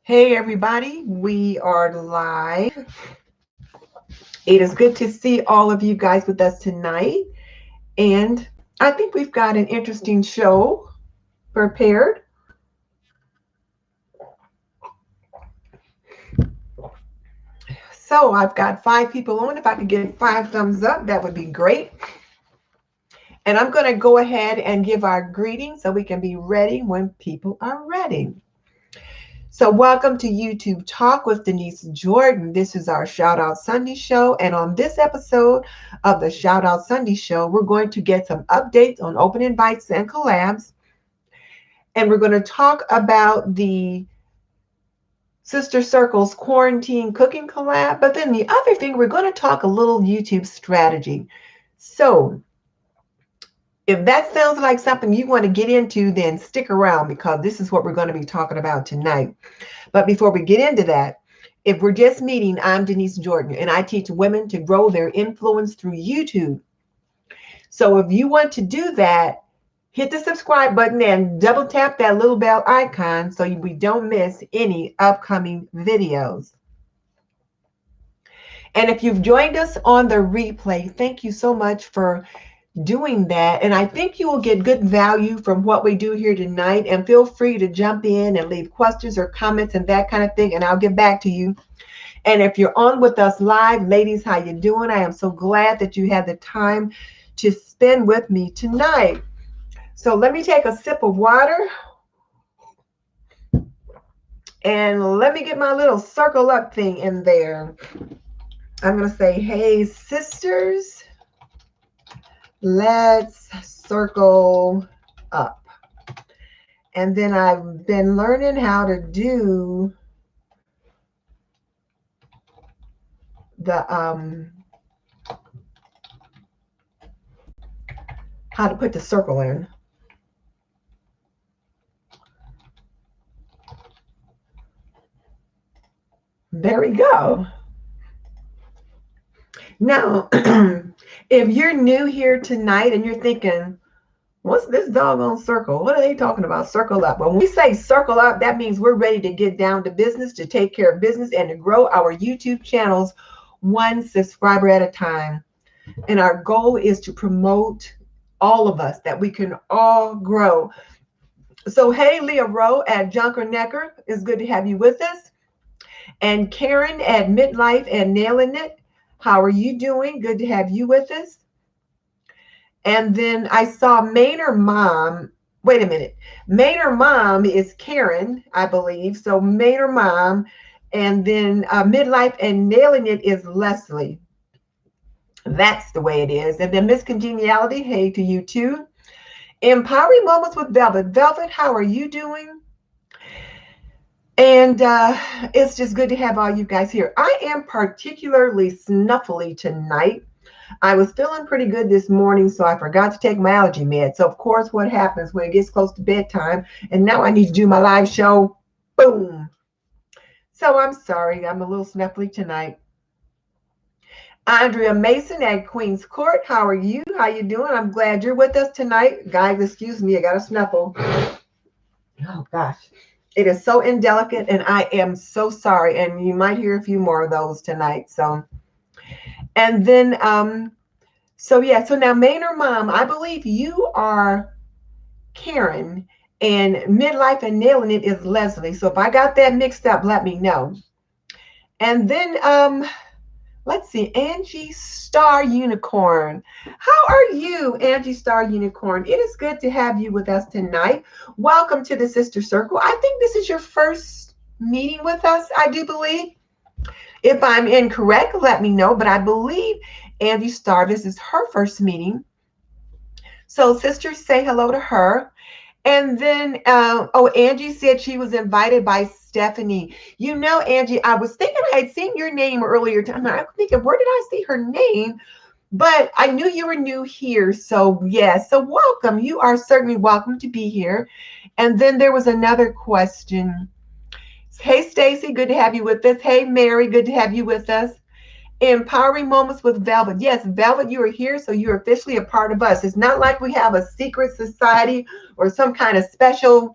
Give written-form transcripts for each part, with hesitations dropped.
Hey everybody, we are live. It is good to see all of you guys with us tonight. And I think we've got an interesting show prepared. So I've got 5 people on. If I could get 5 thumbs up, that would be great. And I'm going to go ahead and give our greetings so we can be ready when people are ready. So welcome to YouTube Talk with Denise Jordan. This is our Shoutout Sunday show. And on this episode of the Shoutout Sunday show, we're going to get some updates on open invites and collabs. And we're going to talk about the Sister Circle's quarantine cooking collab. But then the other thing, we're going to talk a little YouTube strategy. So if that sounds like something you want to get into, then stick around because this is what we're going to be talking about tonight. But before we get into that, if we're just meeting, I'm Denise Jordan, and I teach women to grow their influence through YouTube. So if you want to do that, hit the subscribe button and double tap that little bell icon so we don't miss any upcoming videos. And if you've joined us on the replay, thank you so much for doing that. And I think you will get good value from what we do here tonight. And feel free to jump in and leave questions or comments and that kind of thing, and I'll get back to you. And if you're on with us live, ladies, how you doing? I am so glad that you had the time to spend with me tonight. So let me take a sip of water. And let me get my little circle up thing in there. I'm going to say, hey, sisters, let's circle up. And then I've been learning how to do the how to put the circle in. There we go. Now, if you're new here tonight and you're thinking, what's this doggone circle? What are they talking about? Circle up. When we say circle up, that means we're ready to get down to business, to take care of business, and to grow our YouTube channels one subscriber at a time. And our goal is to promote all of us, that we can all grow. So, hey, Leah Rowe at Junker Necker, it's good to have you with us. And Karen at Midlife and Nailing It, how are you doing? Good to have you with us. And then I saw Manor Mom. Wait a minute. Manor Mom is Karen, I believe. So Manor Mom. And then Midlife and Nailing It is Leslie. That's the way it is. And then Miss Congeniality, hey to you too. Empowering Moments with Velvet. Velvet, how are you doing? And it's just good to have all you guys here. I am particularly snuffly tonight. I was feeling pretty good this morning, so I forgot to take my allergy meds. So, of course, what happens when it gets close to bedtime, and now I need to do my live show, boom. So I'm sorry, I'm a little snuffly tonight. Andrea Mason at Queen's Court, how are you? How you doing? I'm glad you're with us tonight. Guys, excuse me, I got a snuffle. Oh, gosh. It is so indelicate, and I am so sorry. And you might hear a few more of those tonight. So, and then, so now Manor Mom, I believe you are Karen, and Midlife and Nailing It is Leslie. So if I got that mixed up, let me know. And then, let's see, Angie Star Unicorn. How are you, Angie Star Unicorn? It is good to have you with us tonight. Welcome to the Sister Circle. I think this is your first meeting with us, I do believe. If I'm incorrect, let me know. But I believe Angie Star, this is her first meeting. So sisters, say hello to her. And then, Angie said she was invited by Stephanie. You know, Angie, I was thinking I had seen your name earlier. I'm thinking, where did I see her name? But I knew you were new here. So, yes. So, welcome. You are certainly welcome to be here. And then there was another question. Hey, Stacy, good to have you with us. Hey, Mary, good to have you with us. Empowering Moments with Velvet. Yes, Velvet, you are here, so you're officially a part of us. It's not like we have a secret society or some kind of special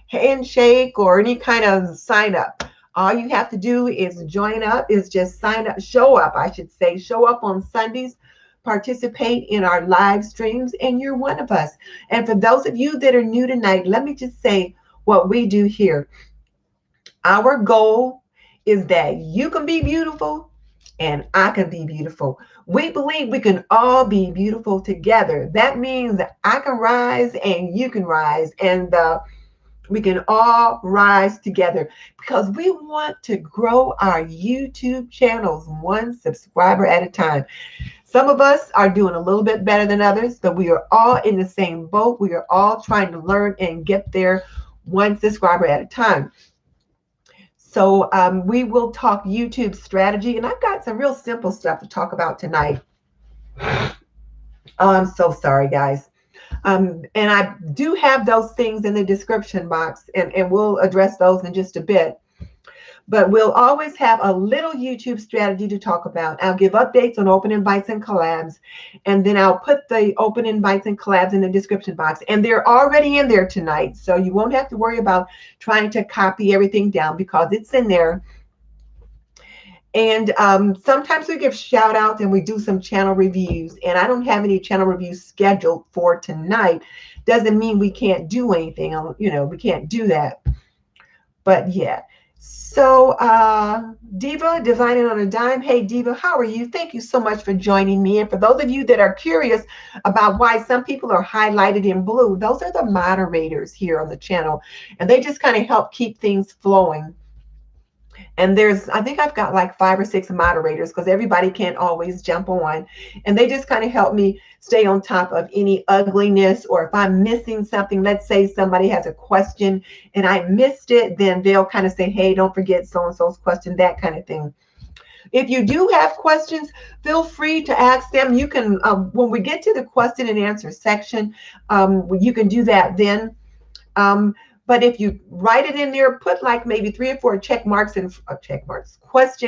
handshake or any kind of sign up. All you have to do is join up, is just sign up, show up, I should say, show up on Sundays, participate in our live streams, and you're one of us. And for those of you that are new tonight, let me just say what we do here. Our goal is that you can be beautiful and I can be beautiful. We believe we can all be beautiful together. That means that I can rise and you can rise, and we can all rise together because we want to grow our YouTube channels one subscriber at a time. Some of us are doing a little bit better than others, but we are all in the same boat. We are all trying to learn and get there one subscriber at a time. So we will talk YouTube strategy, and I've got some real simple stuff to talk about tonight. Oh, I'm so sorry, guys. And I do have those things in the description box, and we'll address those in just a bit. But we'll always have a little YouTube strategy to talk about. I'll give updates on open invites and collabs, and then I'll put the open invites and collabs in the description box. And they're already in there tonight, so you won't have to worry about trying to copy everything down because it's in there. And sometimes we give shout outs and we do some channel reviews. And I don't have any channel reviews scheduled for tonight. Doesn't mean we can't do anything. You know, we can't do that. But yeah. So Diva, Designing on a Dime. Hey, Diva, how are you? Thank you so much for joining me. And for those of you that are curious about why some people are highlighted in blue, those are the moderators here on the channel. And they just kind of help keep things flowing. And I think I've got like 5 or 6 moderators because everybody can't always jump on. And they just kind of help me stay on top of any ugliness, or if I'm missing something, let's say somebody has a question and I missed it, then they'll kind of say, hey, don't forget so-and-so's question, that kind of thing. If you do have questions, feel free to ask them. You can, when we get to the question and answer section, you can do that then. But if you write it in there, put like maybe 3 or 4 question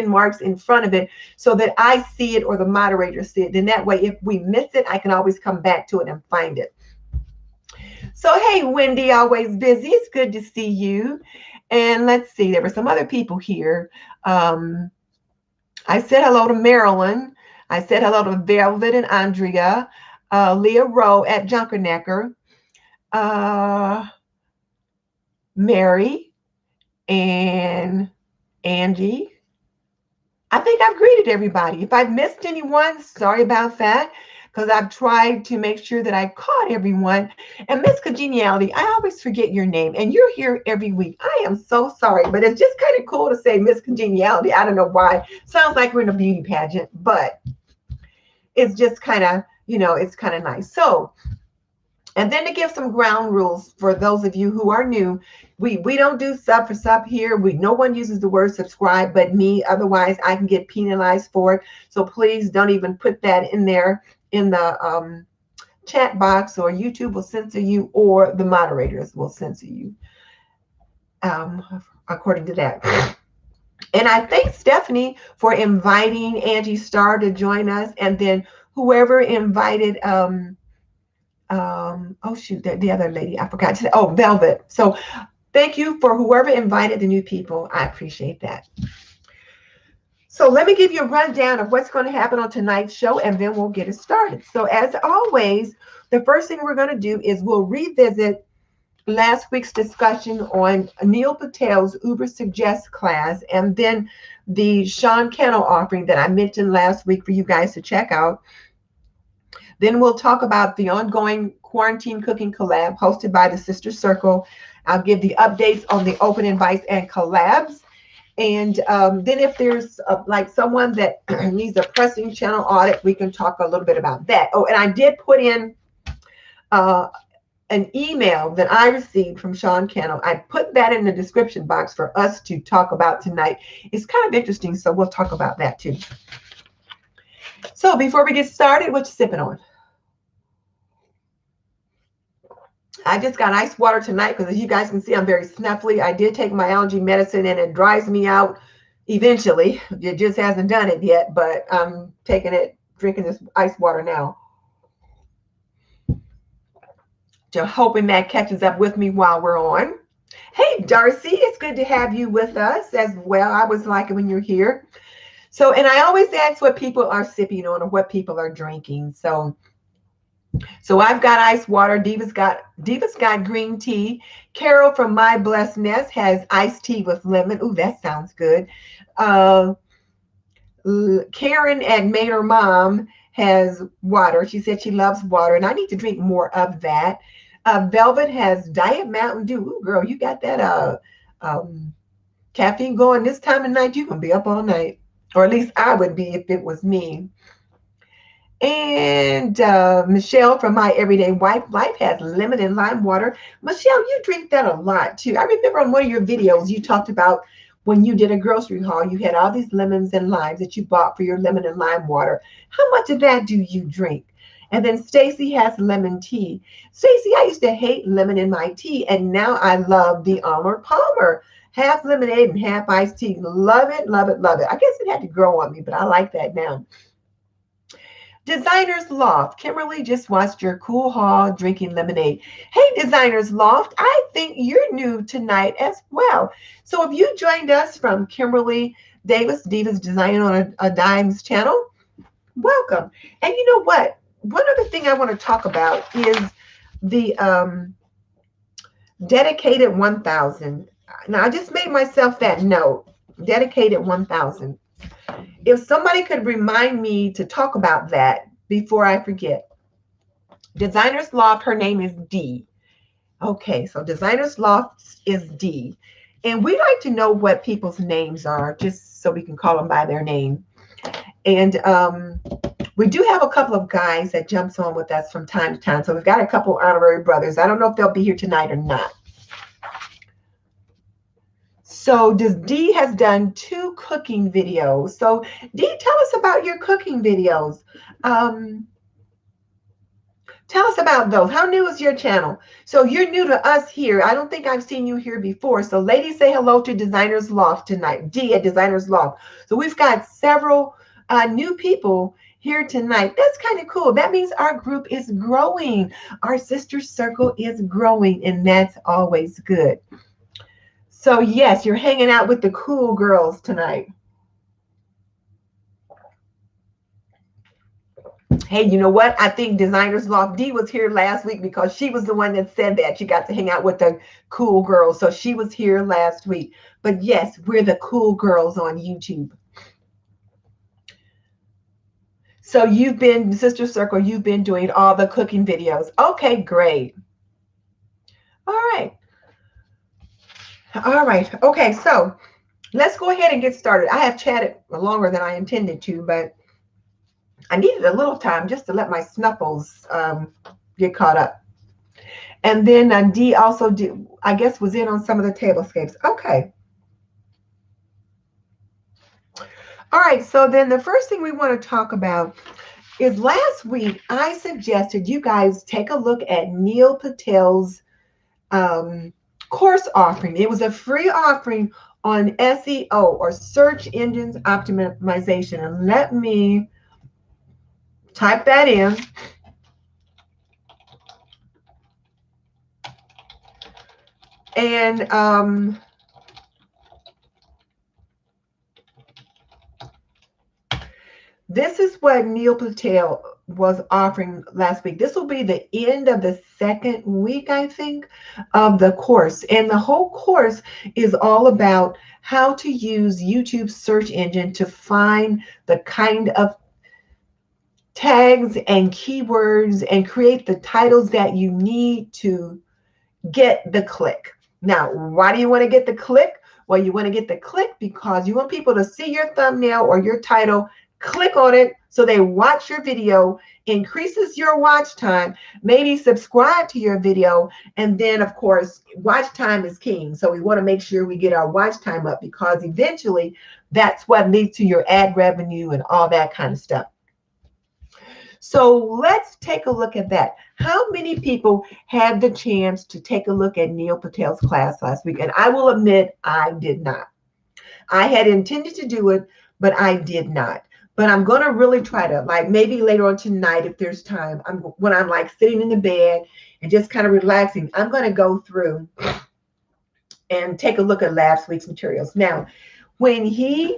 marks in front of it so that I see it or the moderator see it. Then that way, if we miss it, I can always come back to it and find it. So, hey, Wendy, always busy. It's good to see you. And let's see, there were some other people here. I said hello to Marilyn. I said hello to Velvet and Andrea. Leah Rowe at Junkernecker. Mary and Angie. I think I've greeted everybody. If I've missed anyone, sorry about that, because I've tried to make sure that I caught everyone. And Miss Congeniality, I always forget your name, and you're here every week. I am so sorry, but it's just kind of cool to say Miss Congeniality. I don't know why. Sounds like we're in a beauty pageant, but it's just kind of, you know, it's kind of nice. So, and then to give some ground rules for those of you who are new, we don't do sub for sub here. No one uses the word subscribe but me. Otherwise, I can get penalized for it. So please don't even put that in there in the chat box, or YouTube will censor you, or the moderators will censor you according to that. And I thank Stephanie for inviting Angie Starr to join us, and then whoever invited oh shoot, the other lady, I forgot to say, oh, Velvet. So thank you for whoever invited the new people. I appreciate that. So let me give you a rundown of what's going to happen on tonight's show, and then we'll get it started. So as always, the first thing we're going to do is we'll revisit last week's discussion on Neil Patel's Ubbersuggests class, and then the Sean Cannell offering that I mentioned last week for you guys to check out. Then we'll talk about the ongoing quarantine cooking collab hosted by the Sister Circle. I'll give the updates on the open invites and collabs. And then if there's like someone that needs a pressing channel audit, we can talk a little bit about that. Oh, and I did put in an email that I received from Sean Cannell. I put that in the description box for us to talk about tonight. It's kind of interesting, so we'll talk about that too. So before we get started, what you sipping on? I just got ice water tonight because, as you guys can see, I'm very snuffly. I did take my allergy medicine and it dries me out eventually. It just hasn't done it yet, but I'm taking it, drinking this ice water now. Just hoping that catches up with me while we're on. Hey, Darcy, it's good to have you with us as well. I always like it when you're here. So, and I always ask what people are sipping on or what people are drinking. So I've got ice water. Diva's got green tea. Carol from My Blessed Nest has iced tea with lemon. Ooh, that sounds good. Uh, Karen at Manor Mom has water. She said she loves water, and I need to drink more of that. Velvet has Diet Mountain Dew. Ooh, girl, you got that caffeine going this time of night. You're going to be up all night. Or at least I would be if it was me. And Michelle from My Everyday Wife Life has lemon and lime water. Michelle, you drink that a lot too. I remember on one of your videos you talked about when you did a grocery haul, you had all these lemons and limes that you bought for your lemon and lime water. How much of that do you drink? And then Stacy has lemon tea. Stacy, I used to hate lemon in my tea, and now I love the Arnold Palmer. Half lemonade and half iced tea. Love it, love it, love it. I guess it had to grow on me, but I like that now. Designer's Loft. Kimberly just watched your cool haul drinking lemonade. Hey, Designer's Loft, I think you're new tonight as well. So if you joined us from Kimberly Davis, Divas Design on a Dime's channel, welcome. And you know what? One other thing I want to talk about is the Dedicated 1000. Now, I just made myself that note. Dedicated 1000. If somebody could remind me to talk about that before I forget. Designer's Loft, her name is Dee. Okay, so Designer's Loft is Dee. And we like to know what people's names are, just so we can call them by their name. And we do have a couple of guys that jumps on with us from time to time. So we've got a couple honorary brothers. I don't know if they'll be here tonight or not. So Dee has done 2 cooking videos. So Dee, tell us about your cooking videos. Tell us about those. How new is your channel? So you're new to us here. I don't think I've seen you here before. So ladies, say hello to Designer's Loft tonight. Dee at Designer's Loft. So we've got several new people here tonight. That's kind of cool. That means our group is growing. Our sister circle is growing, and that's always good. So yes, you're hanging out with the cool girls tonight. Hey, you know what? I think Designer's Loft Dee was here last week because she was the one that said that. She got to hang out with the cool girls. So she was here last week. But yes, we're the cool girls on YouTube. So you've been, Sister Circle, you've been doing all the cooking videos. Okay, great. All right. All right. Okay, so let's go ahead and get started. I have chatted longer than I intended to, but I needed a little time just to let my snuffles get caught up. And then Dee also, I guess, was in on some of the tablescapes. Okay. All right, so then the first thing we want to talk about is last week I suggested you guys take a look at Neil Patel's course offering. It was a free offering on SEO, or search engines optimization. And let me type that in. And this is what Neil Patel was offering last week. This will be the end of the 2nd week, I think, of the course. And the whole course is all about how to use YouTube search engine to find the kind of tags and keywords and create the titles that you need to get the click. Now, why do you want to get the click? Well, you want to get the click because you want people to see your thumbnail or your title, click on it so they watch your video, increases your watch time, maybe subscribe to your video, and then, of course, watch time is king. So we want to make sure we get our watch time up because eventually that's what leads to your ad revenue and all that kind of stuff. So let's take a look at that. How many people had the chance to take a look at Neil Patel's class last week? And I will admit, I did not. I had intended to do it, but I did not. But I'm going to really try to, like, maybe later on tonight, if there's time, when I'm like sitting in the bed and just kind of relaxing, I'm going to go through and take a look at last week's materials. Now, when he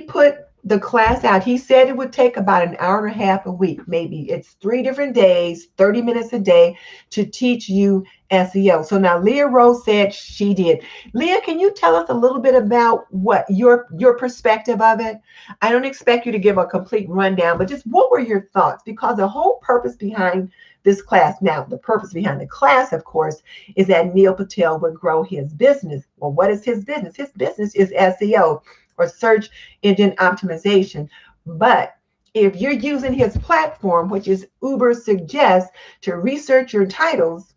put the class out, he said it would take about an hour and a half a week. Maybe it's 3 different days, 30 minutes a day to teach you SEO. So now Leah Rose said she did. Leah, can you tell us a little bit about what your perspective of it? I don't expect you to give a complete rundown, but just what were your thoughts? Because the whole purpose behind this class, now the purpose behind the class, of course, is that Neil Patel would grow his business. Well, what is his business? His business is SEO, or search engine optimization. But if you're using his platform, which is Ubbersuggests, to research your titles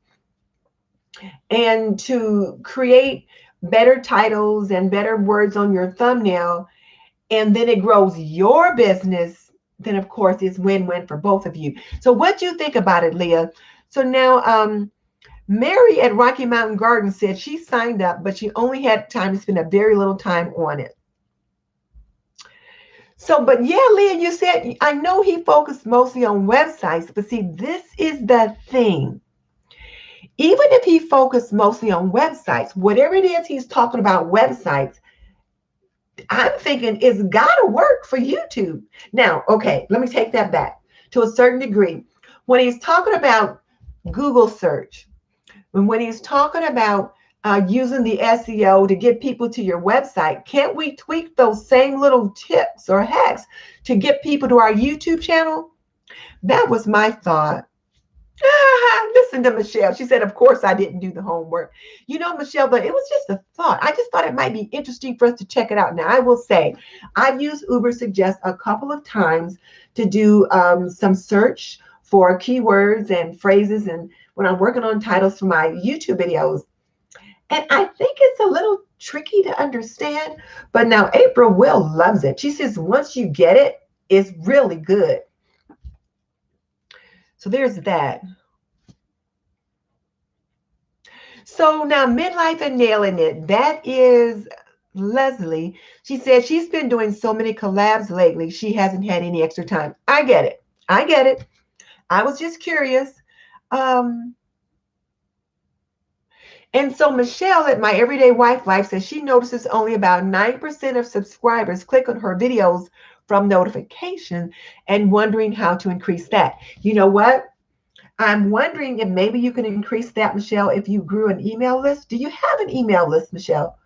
and to create better titles and better words on your thumbnail, and then it grows your business, then of course it's win-win for both of you. So what do you think about it, Leah? So now Mary at Rocky Mountain Garden said she signed up, but she only had time to spend a very little time on it. So, but yeah, Leah, you said, I know he focused mostly on websites, but see, this is the thing. Even if he focused mostly on websites, whatever it is he's talking about websites, I'm thinking it's got to work for YouTube. Now, okay, let me take that back to a certain degree. When he's talking about Google search, when he's talking about using the SEO to get people to your website, can't we tweak those same little tips or hacks to get people to our YouTube channel? That was my thought. Listen to Michelle. She said, of course, I didn't do the homework. You know, Michelle, but it was just a thought. I just thought it might be interesting for us to check it out. Now, I will say, I've used Ubbersuggests a couple of times to do some search for keywords and phrases, and when I'm working on titles for my YouTube videos. And I think it's a little tricky to understand, but now April Will loves it. She says, once you get it, it's really good. So there's that. So now Midlife and Nailing It, that is Leslie. She said she's been doing so many collabs lately, she hasn't had any extra time. I get it. I get it. I was just curious. And so Michelle at My Everyday Wife Life says she notices only about 9% of subscribers click on her videos from notification and wondering how to increase that. You know what? I'm wondering if maybe you can increase that, Michelle, if you grew an email list. Do you have an email list, Michelle?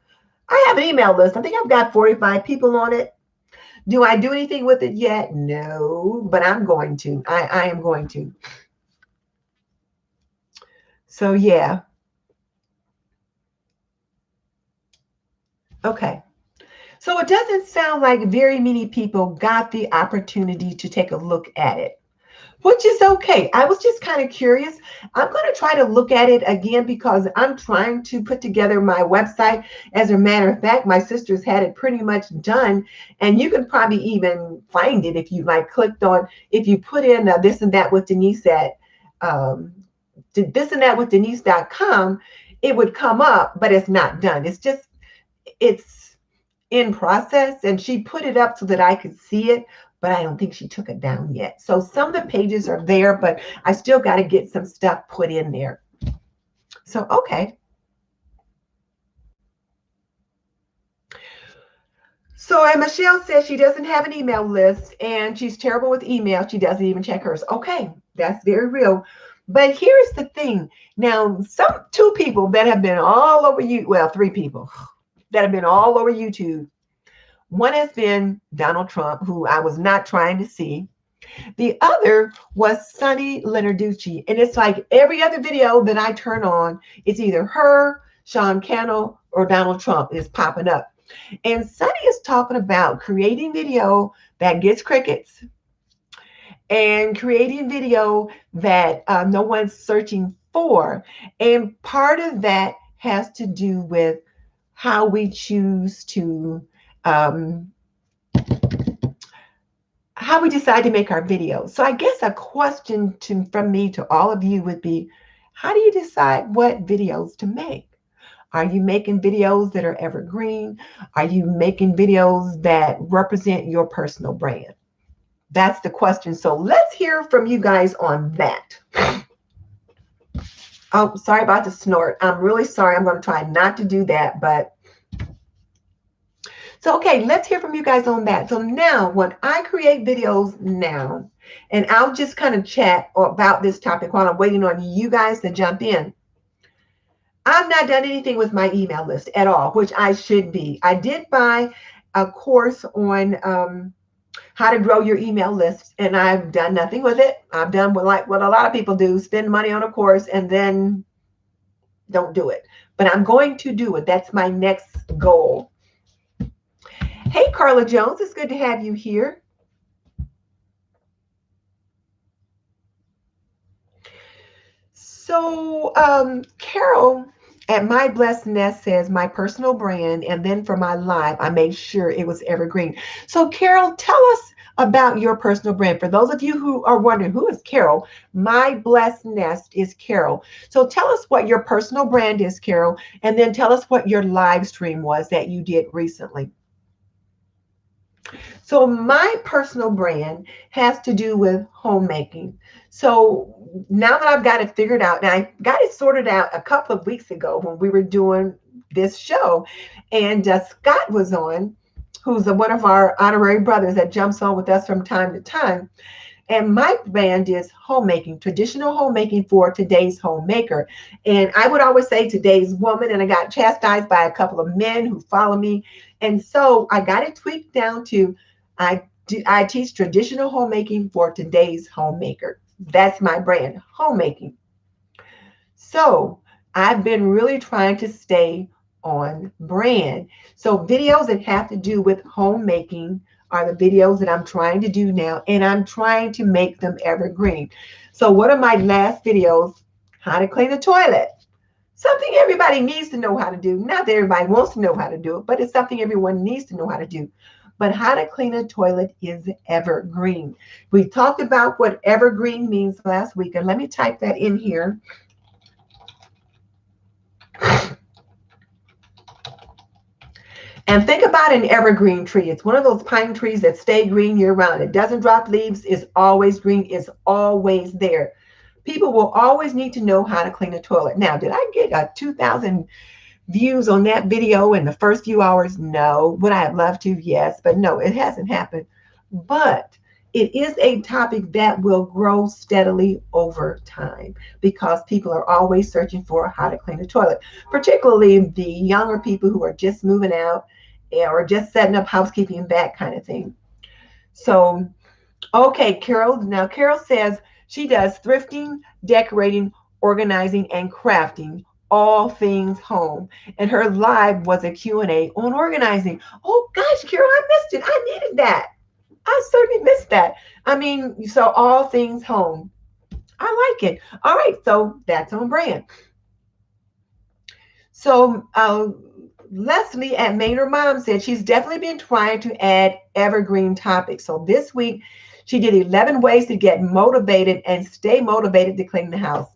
I have an email list. I think I've got 45 people on it. Do I do anything with it yet? No, but I'm going to. I am going to. So, yeah. Okay. So it doesn't sound like very many people got the opportunity to take a look at it, which is okay. I was just kind of curious. I'm going to try to look at it again because I'm trying to put together my website. As a matter of fact, my sister's had it pretty much done, and you can probably even find it if you clicked on, if you put in this and that with Denise at thisandthatwithdenise.com, it would come up, but it's not done. It's in process, and she put it up so that I could see it, but I don't think she took it down yet. So some of the pages are there, but I still got to get some stuff put in there. So, okay. So, and Michelle says she doesn't have an email list and she's terrible with email. She doesn't even check hers. Okay, that's very real. But here's the thing. Now, two people that have been all over you, well, 3 people that have been all over YouTube. One has been Donald Trump, who I was not trying to see. The other was Sunny Leonarducci. And it's like every other video that I turn on, it's either her, Sean Cannell, or Donald Trump is popping up. And Sunny is talking about creating video that gets crickets and creating video that no one's searching for. And part of that has to do with how we choose to, how we decide to make our videos. So I guess a question from me to all of you would be, how do you decide what videos to make? Are you making videos that are evergreen? Are you making videos that represent your personal brand? That's the question. So let's hear from you guys on that. Oh, sorry about the snort. I'm really sorry. I'm going to try not to do that, but so, okay, let's hear from you guys on that. So now when I create videos now, and I'll just kind of chat about this topic while I'm waiting on you guys to jump in. I've not done anything with my email list at all, which I should be. I did buy a course on how to grow your email list, and I've done nothing with it. I've done what a lot of people do, spend money on a course and then don't do it. But I'm going to do it. That's my next goal. Hey, Carla Jones, it's good to have you here. So Carol at My Blessed Nest says my personal brand, and then for my live, I made sure it was evergreen. So Carol, tell us about your personal brand. For those of you who are wondering, who is Carol? My Blessed Nest is Carol. So tell us what your personal brand is, Carol, and then tell us what your live stream was that you did recently. So my personal brand has to do with homemaking. So now that I've got it figured out, and I got it sorted out a couple of weeks ago when we were doing this show, and Scott was on, who's one of our honorary brothers that jumps on with us from time to time. And my brand is homemaking, traditional homemaking for today's homemaker. And I would always say today's woman, and I got chastised by a couple of men who follow me. And so I got it tweaked down to I teach traditional homemaking for today's homemaker. That's my brand, homemaking. So I've been really trying to stay on brand. So videos that have to do with homemaking are the videos that I'm trying to do now, and I'm trying to make them evergreen. So one of my last videos, how to clean the toilet. Something everybody needs to know how to do. Not that everybody wants to know how to do it, but it's something everyone needs to know how to do. But how to clean a toilet is evergreen. We talked about what evergreen means last week, and let me type that in here. And think about an evergreen tree. It's one of those pine trees that stay green year round. It doesn't drop leaves. It's always green. It's always there. People will always need to know how to clean a toilet. Now, did I get 2,000 views on that video in the first few hours? No. Would I have loved to? Yes. But no, it hasn't happened. But it is a topic that will grow steadily over time because people are always searching for how to clean a toilet, particularly the younger people who are just moving out or just setting up housekeeping, that kind of thing. So, okay, Carol. Now, Carol says she does thrifting, decorating, organizing, and crafting, all things home. And her live was a Q&A on organizing. Oh, gosh, Carol, I missed it. I needed that. I certainly missed that. I mean, so all things home. I like it. All right, so that's on brand. So Leslie at Manor Mom said she's definitely been trying to add evergreen topics. So this week, she did 11 ways to get motivated and stay motivated to clean the house.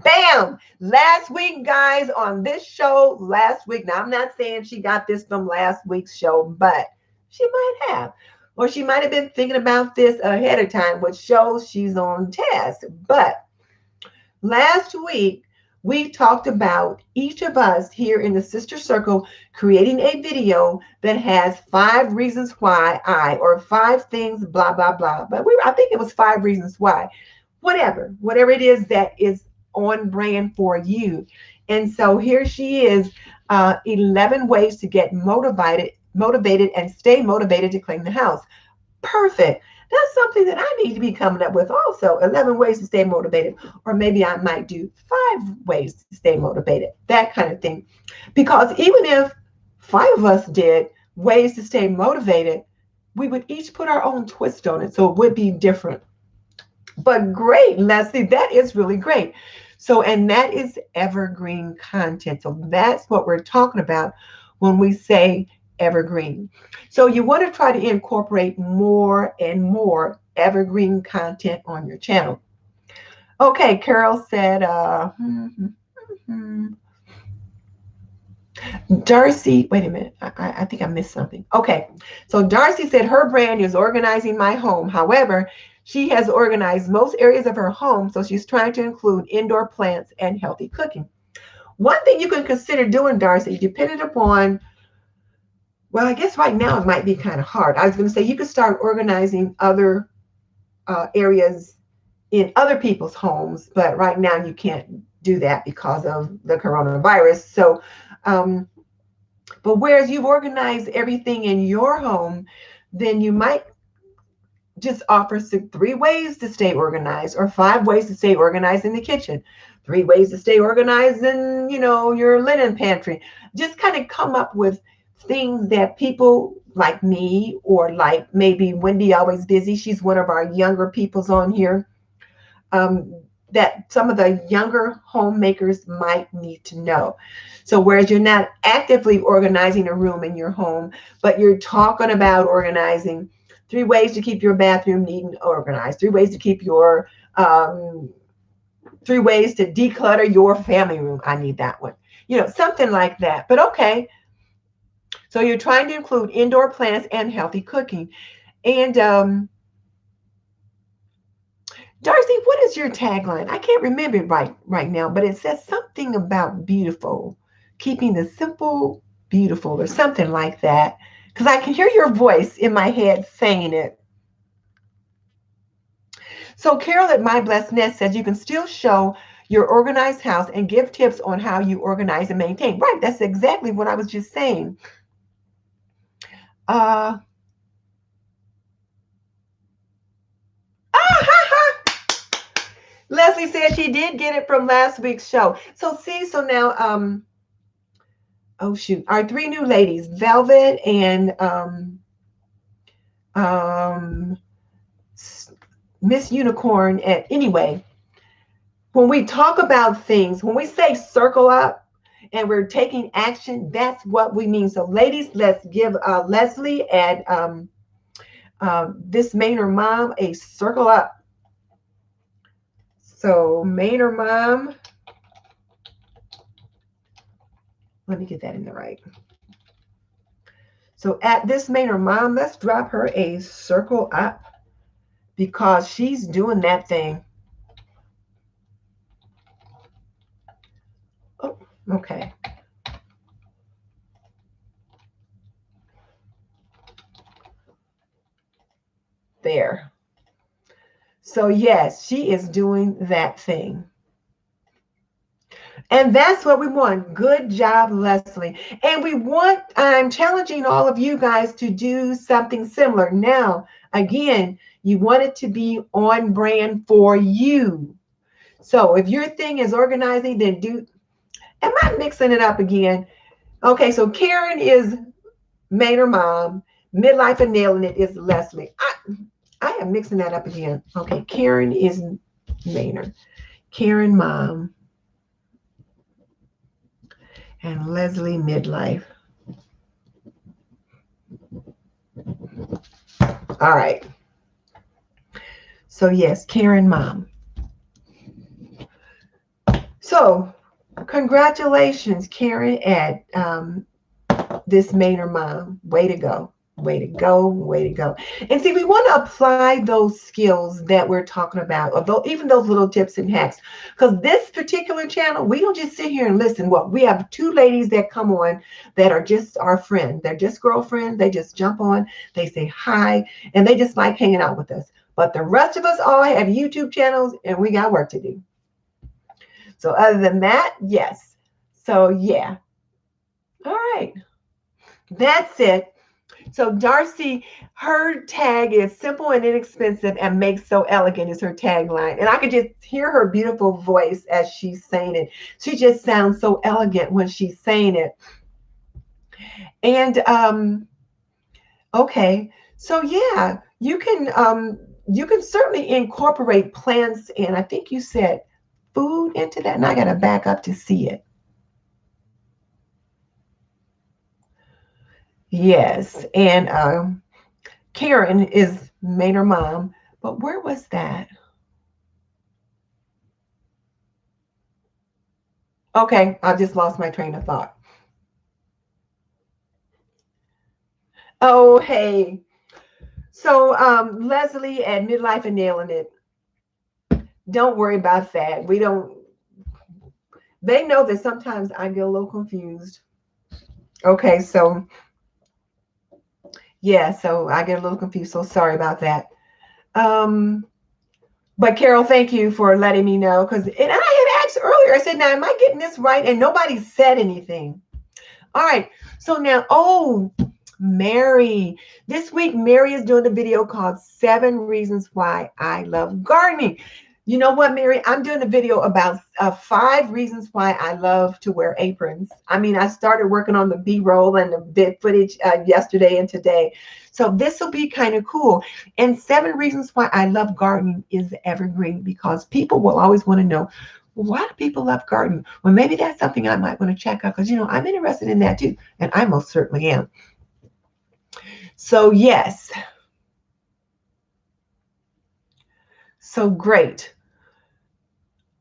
Bam! Last week, guys, on this show, last week. Now, I'm not saying she got this from last week's show, but she might have. Or she might have been thinking about this ahead of time, which shows she's on task. But last week, we talked about each of us here in the Sister Circle creating a video that has 5 reasons why or 5 things, blah, blah, blah. But I think it was 5 reasons why. Whatever it is that is on brand for you. And so here she is, 11 ways to get motivated and stay motivated to clean the house. Perfect. That's something that I need to be coming up with also. 11 ways to stay motivated. Or maybe I might do 5 ways to stay motivated. That kind of thing. Because even if 5 of us did ways to stay motivated, we would each put our own twist on it. So it would be different. But great, Leslie, that is really great. So, and that is evergreen content. So that's what we're talking about when we say evergreen. So you want to try to incorporate more and more evergreen content on your channel. Okay, Carol said, Darcy, wait a minute. I think I missed something. Okay, so Darcy said her brand is organizing my home. However, She has organized most areas of her home, so she's trying to include indoor plants and healthy cooking. One thing you can consider doing, Darcy, depending upon, well, I guess right now it might be kind of hard. I was going to say you could start organizing other areas in other people's homes, but right now you can't do that because of the coronavirus. So, but whereas you've organized everything in your home, then you might just offer 3 ways to stay organized, or 5 ways to stay organized in the kitchen, 3 ways to stay organized in, you know, your linen pantry. Just kind of come up with things that people like me, or like maybe Wendy Always Busy, she's one of our younger peoples on here, that some of the younger homemakers might need to know. So whereas you're not actively organizing a room in your home, but you're talking about organizing, 3 ways to keep your bathroom neat and organized, 3 ways to keep your 3 ways to declutter your family room. I need that one. You know, something like that. But okay. So you're trying to include indoor plants and healthy cooking. And Darcy, what is your tagline? I can't remember it right now, but it says something about beautiful, keeping the simple beautiful, or something like that. Because I can hear your voice in my head saying it. So Carol at My Blessed Nest says you can still show your organized house and give tips on how you organize and maintain. Right, that's exactly what I was just saying. Leslie said she did get it from last week's show. So see, so now, oh shoot, our 3 new ladies, Velvet and Miss Unicorn. And anyway, when we talk about things, when we say circle up and we're taking action, that's what we mean. So ladies, let's give Leslie and this Manor Mom a circle up. So Manor Mom, let me get that in the right. So at this Manor Mom, let's drop her a circle up, because she's doing that thing. Oh, okay. There. So yes, she is doing that thing. And that's what we want. Good job, Leslie. And I'm challenging all of you guys to do something similar. Now, again, you want it to be on brand for you. So if your thing is organizing, then am I mixing it up again? Okay, so Karen is Manor Mom. Midlife and Nailing It is Leslie. I am mixing that up again. Okay, Karen is Manor. Karen Mom. And Leslie Midlife. All right. So yes, Karen Mom. So congratulations, Karen, at this Manor Mom. Way to go. Way to go. Way to go. And see, we want to apply those skills that we're talking about, although even those little tips and hacks, because this particular channel, we don't just sit here and listen. Well, we have 2 ladies that come on that are just our friends. They're just girlfriends. They just jump on, they say hi, and they just like hanging out with us. But the rest of us all have YouTube channels, and we got work to do. So other than that, yes. So yeah. All right. That's it. So Darcy, her tag is simple and inexpensive and makes so elegant is her tagline. And I could just hear her beautiful voice as she's saying it. She just sounds so elegant when she's saying it. And okay, so yeah, you can certainly incorporate plants, and I think you said food into that, and I gotta back up to see it. Yes, and Karen is Manor Mom, but where was that? Okay, I just lost my train of thought. Oh, hey. So Leslie at Midlife and Nailing It, don't worry about that. We don't, they know that sometimes I get a little confused. Okay, so yeah, so I get a little confused. So sorry about that. But Carol, thank you for letting me know. And I had asked earlier, I said, now, am I getting this right? And nobody said anything. All right. So now, oh, Mary. This week, Mary is doing a video called 7 Reasons Why I Love Gardening. You know what, Mary? I'm doing a video about 5 reasons why I love to wear aprons. I mean, I started working on the B-roll and the bit footage yesterday and today. So this will be kind of cool. And 7 reasons why I love gardening is evergreen, because people will always want to know, why do people love gardening? Well, maybe that's something I might want to check out, because, you know, I'm interested in that too. And I most certainly am. So yes. So great.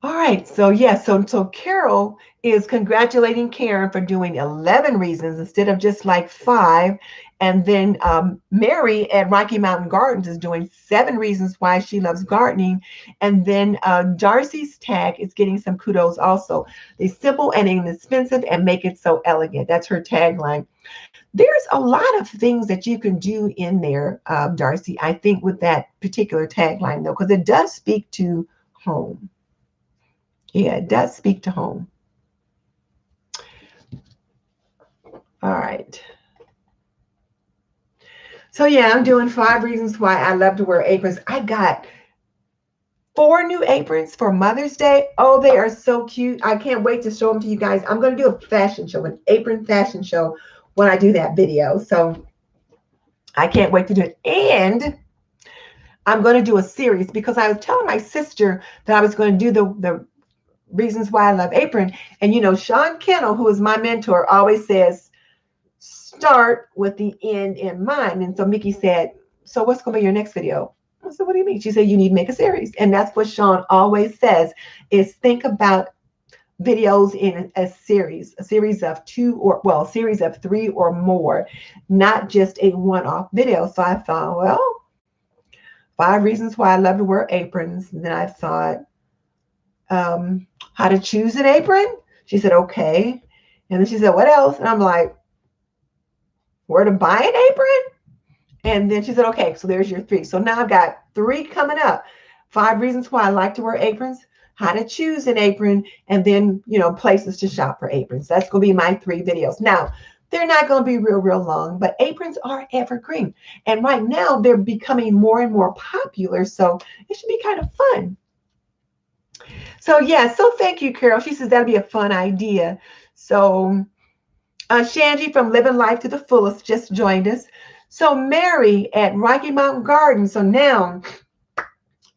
All right, so yeah, so Carol is congratulating Karen for doing 11 reasons instead of just like 5. And then Mary at Rocky Mountain Gardens is doing 7 reasons why she loves gardening. And then Darcy's tag is getting some kudos also. They're simple and inexpensive and make it so elegant. That's her tagline. There's a lot of things that you can do in there, Darcy, I think, with that particular tagline, though, because it does speak to home. Yeah, it does speak to home. All right. So yeah, I'm doing 5 reasons why I love to wear aprons. I got 4 new aprons for Mother's Day. Oh, they are so cute. I can't wait to show them to you guys. I'm going to do a fashion show, an apron fashion show when I do that video. So I can't wait to do it. And I'm going to do a series, because I was telling my sister that I was going to do the reasons why I love apron. And, you know, Sean Cannell, who is my mentor, always says, start with the end in mind. And so Mickey said, so what's going to be your next video? I said, what do you mean? She said, you need to make a series. And that's what Sean always says, is think about videos in a series of 2 or, well, a series of 3 or more, not just a one-off video. So I thought, well, 5 reasons why I love to wear aprons. And then I thought, how to choose an apron. She said, okay. And then she said, what else? And I'm like, where to buy an apron? And then she said, okay, so there's your 3. So now I've got 3 coming up. 5 reasons why I like to wear aprons, how to choose an apron, and then, you know, places to shop for aprons. That's going to be my 3 videos. Now, they're not going to be real long, but aprons are evergreen. And right now they're becoming more and more popular. So it should be kind of fun. So yeah, so thank you, Carol. She says that'll be a fun idea. So Shangie from Living Life to the Fullest just joined us. So Mary at Rocky Mountain Gardens. So now,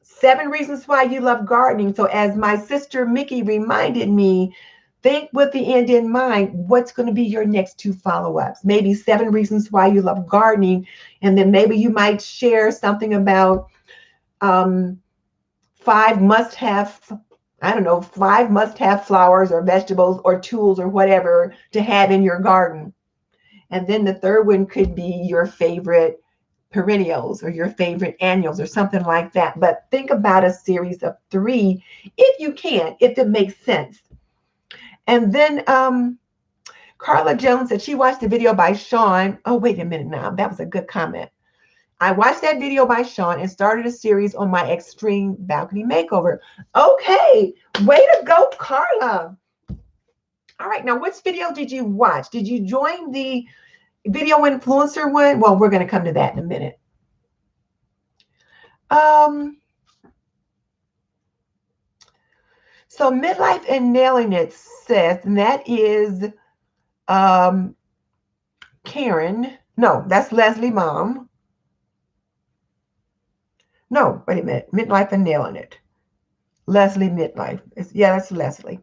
7 reasons why you love gardening. So as my sister Mickey reminded me, think with the end in mind, what's going to be your next 2 follow-ups? Maybe 7 reasons why you love gardening. And then maybe you might share something about 5 must-have, I don't know, 5 must-have flowers or vegetables or tools or whatever to have in your garden. And then the 3rd one could be your favorite perennials or your favorite annuals or something like that. But think about a series of 3 if you can, if it makes sense. And then Carla Jones said she watched the video by Sean. Oh, wait a minute now. That was a good comment. I watched that video by Sean and started a series on my extreme balcony makeover. Okay, way to go, Carla. All right, now which video did you watch? Did you join the video influencer one? Well, we're going to come to that in a minute. So Midlife and Nailing It says, and that is Karen. No, that's Leslie Mom. No, wait a minute. Midlife and Nailing It. Leslie Midlife. Yeah, that's Leslie.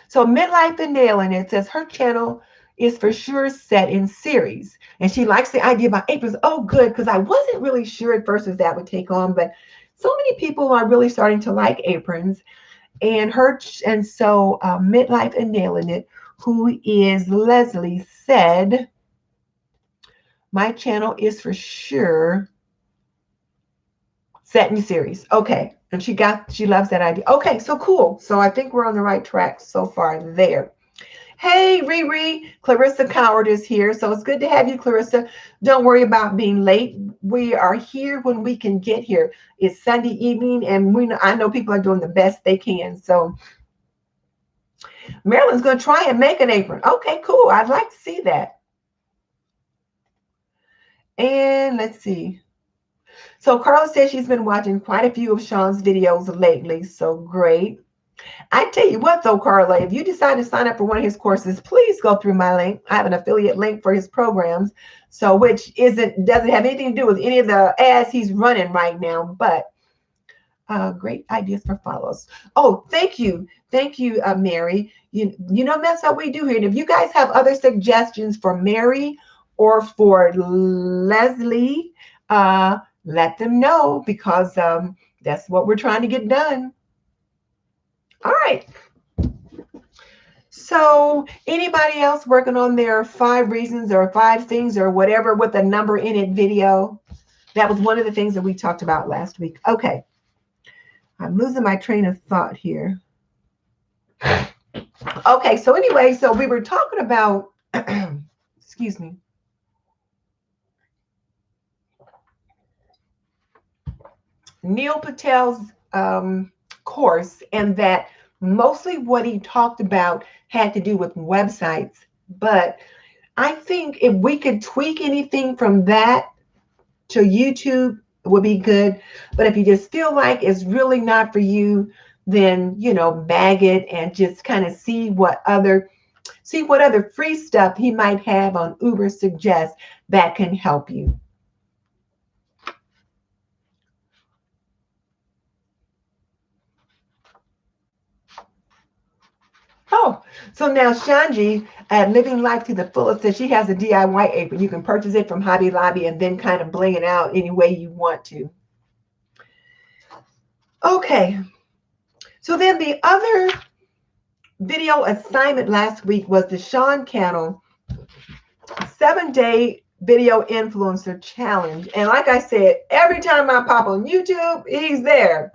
So Midlife and Nailing It says her channel is for sure set in series. And she likes the idea about aprons. Oh, good, because I wasn't really sure at first if that would take on, but so many people are really starting to like aprons. And so Midlife and Nailing It, who is Leslie, said, my channel is for sure Satin series. Okay. And she loves that idea. Okay, so cool. So I think we're on the right track so far there. Hey, Riri, Clarissa Coward is here. So it's good to have you, Clarissa. Don't worry about being late. We are here when we can get here. It's Sunday evening, and I know people are doing the best they can. So Marilyn's going to try and make an apron. Okay, cool. I'd like to see that. And let's see. So Carla says she's been watching quite a few of Sean's videos lately. So great. I tell you what, though, Carla, if you decide to sign up for one of his courses, please go through my link. I have an affiliate link for his programs, so which doesn't have anything to do with any of the ads he's running right now, but great ideas for follows. Oh, thank you, Mary. You know that's how we do here. And if you guys have other suggestions for Mary or for Leslie, let them know, because that's what we're trying to get done. All right. So anybody else working on their 5 reasons or 5 things or whatever with a number in it video? That was one of the things that we talked about last week. Okay. I'm losing my train of thought here. Okay. So anyway, so we were talking about, excuse me. Neil Patel's course, and that mostly what he talked about had to do with websites. But I think if we could tweak anything from that to YouTube, it would be good. But if you just feel like it's really not for you, then, you know, bag it and just kind of see what other free stuff he might have on Ubbersuggests that can help you. Oh, so now Shangie at Living Life to the Fullest says she has a DIY apron. You can purchase it from Hobby Lobby and then kind of bling it out any way you want to. Okay. So then the other video assignment last week was the Sean Cannell 7-day video influencer challenge. And like I said, every time I pop on YouTube, he's there.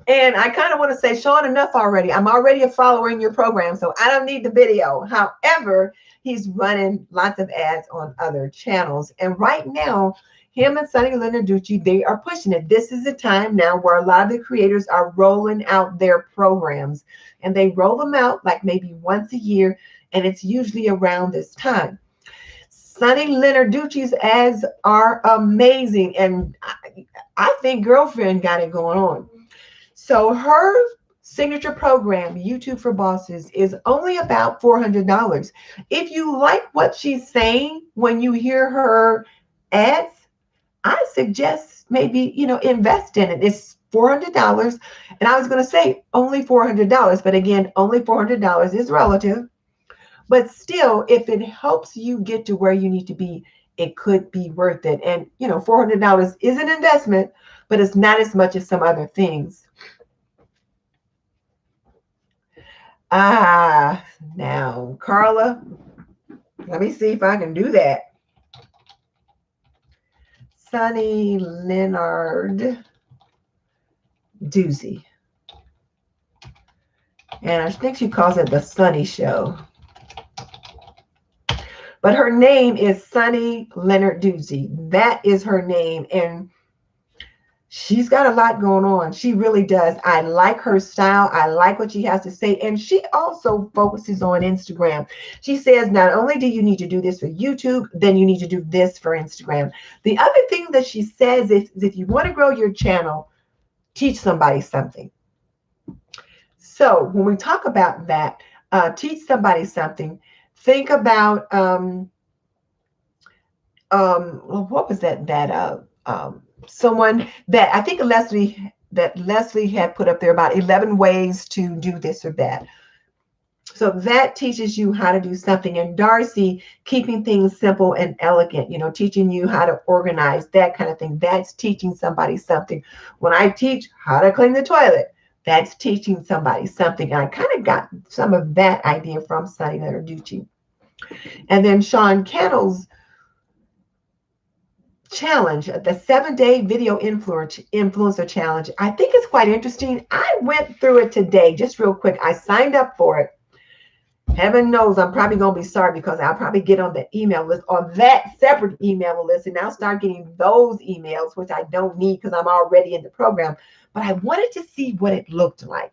And I kind of want to say, Sean, enough already. I'm already a follower in your program, so I don't need the video. However, he's running lots of ads on other channels. And right now, him and Sonny Leonard, they are pushing it. This is the time now where a lot of the creators are rolling out their programs. And they roll them out like maybe once a year, and it's usually around this time. Sonny Leonard ads are amazing. And I think Girlfriend got it going on. So her signature program, YouTube for Bosses, is only about $400. If you like what she's saying when you hear her ads, I suggest maybe, you know, invest in it. It's $400. And I was going to say only $400. But again, only $400 is relative. But still, if it helps you get to where you need to be, it could be worth it. And, you know, $400 is an investment, but it's not as much as some other things. Now, Carla, let me see if I can do that. Sonny Leonard Doozy. And I think she calls it the Sonny Show. But her name is Sonny Leonard Doozy. That is her name. And she's got a lot going on. She really does. I like her style. I like what she has to say. And she also focuses on Instagram. She says, not only do you need to do this for YouTube, then you need to do this for Instagram. The other thing that she says is if you want to grow your channel, teach somebody something. So when we talk about that, teach somebody something, think about, what was that? Someone that I think Leslie had put up there about 11 ways to do this or that. So that teaches you how to do something. And Darcy, keeping things simple and elegant, you know, teaching you how to organize, that kind of thing. That's teaching somebody something. When I teach how to clean the toilet, that's teaching somebody something. And I kind of got some of that idea from Sonny Leonard. And then Sean Cannell's challenge, the 7-day video influencer challenge, I think it's quite interesting. I went through it today, just real quick. I signed up for it. Heaven knows I'm probably going to be sorry because I'll probably get on the email list, on that separate email list, and I'll start getting those emails, which I don't need because I'm already in the program. But I wanted to see what it looked like.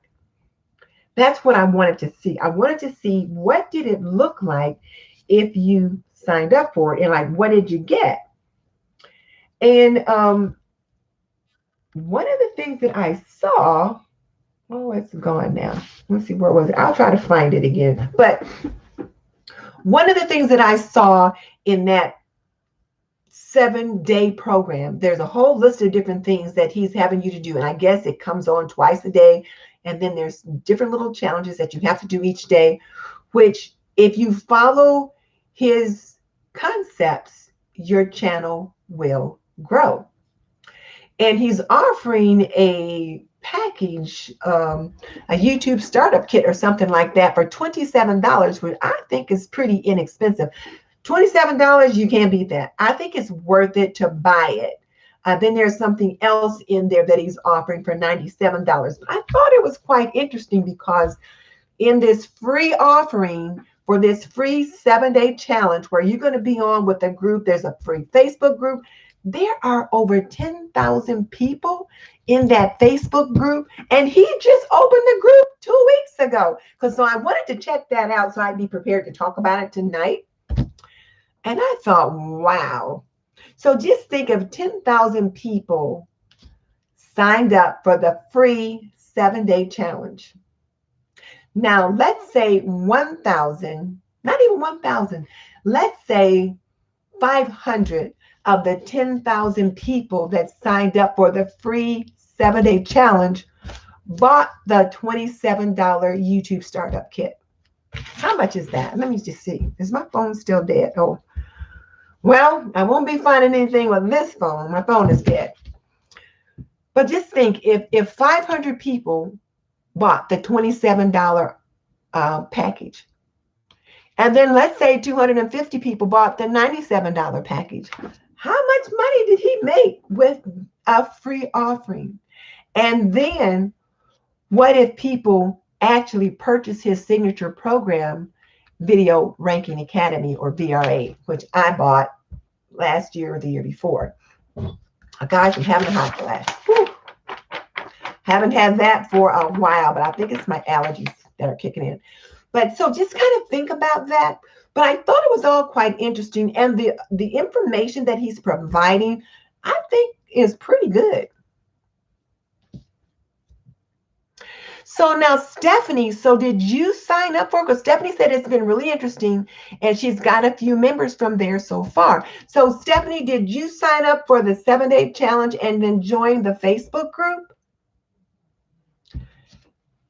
That's what I wanted to see. I wanted to see what did it look like if you signed up for it, and like what did you get? And one of the things that I saw, oh, it's gone now. Let's see, where was it? I'll try to find it again. But one of the things that I saw in that 7-day program, there's a whole list of different things that he's having you to do. And I guess it comes on twice a day. And then there's different little challenges that you have to do each day, which if you follow his concepts, your channel will grow. And he's offering a package, a YouTube startup kit or something like that for $27, which I think is pretty inexpensive. $27, you can't beat that. I think it's worth it to buy it. Then there's something else in there that he's offering for $97. I thought it was quite interesting because in this free offering for this free 7-day challenge where you're going to be on with a group, there's a free Facebook group. There are over 10,000 people in that Facebook group, and he just opened the group 2 weeks ago. So I wanted to check that out so I'd be prepared to talk about it tonight. And I thought, wow. So just think of 10,000 people signed up for the free 7-day challenge. Now, let's say 1,000, not even 1,000, let's say 500 of the 10,000 people that signed up for the free 7-day challenge bought the $27 YouTube startup kit. How much is that? Let me just see. Is my phone still dead? Oh, well, I won't be finding anything with this phone. My phone is dead. But just think, if 500 people bought the $27 package, and then let's say 250 people bought the $97 package, how much money did he make with a free offering? And then what if people actually purchase his signature program, Video Ranking Academy, or VRA, which I bought last year or the year before? Guys, I'm having a hot flash. Whew. Haven't had that for a while, but I think it's my allergies that are kicking in. But so just kind of think about that. But I thought it was all quite interesting. And the information that he's providing, I think, is pretty good. So now, Stephanie, so did you sign up for it? Because Stephanie said it's been really interesting, and she's got a few members from there so far. So, Stephanie, did you sign up for the 7-day challenge and then join the Facebook group?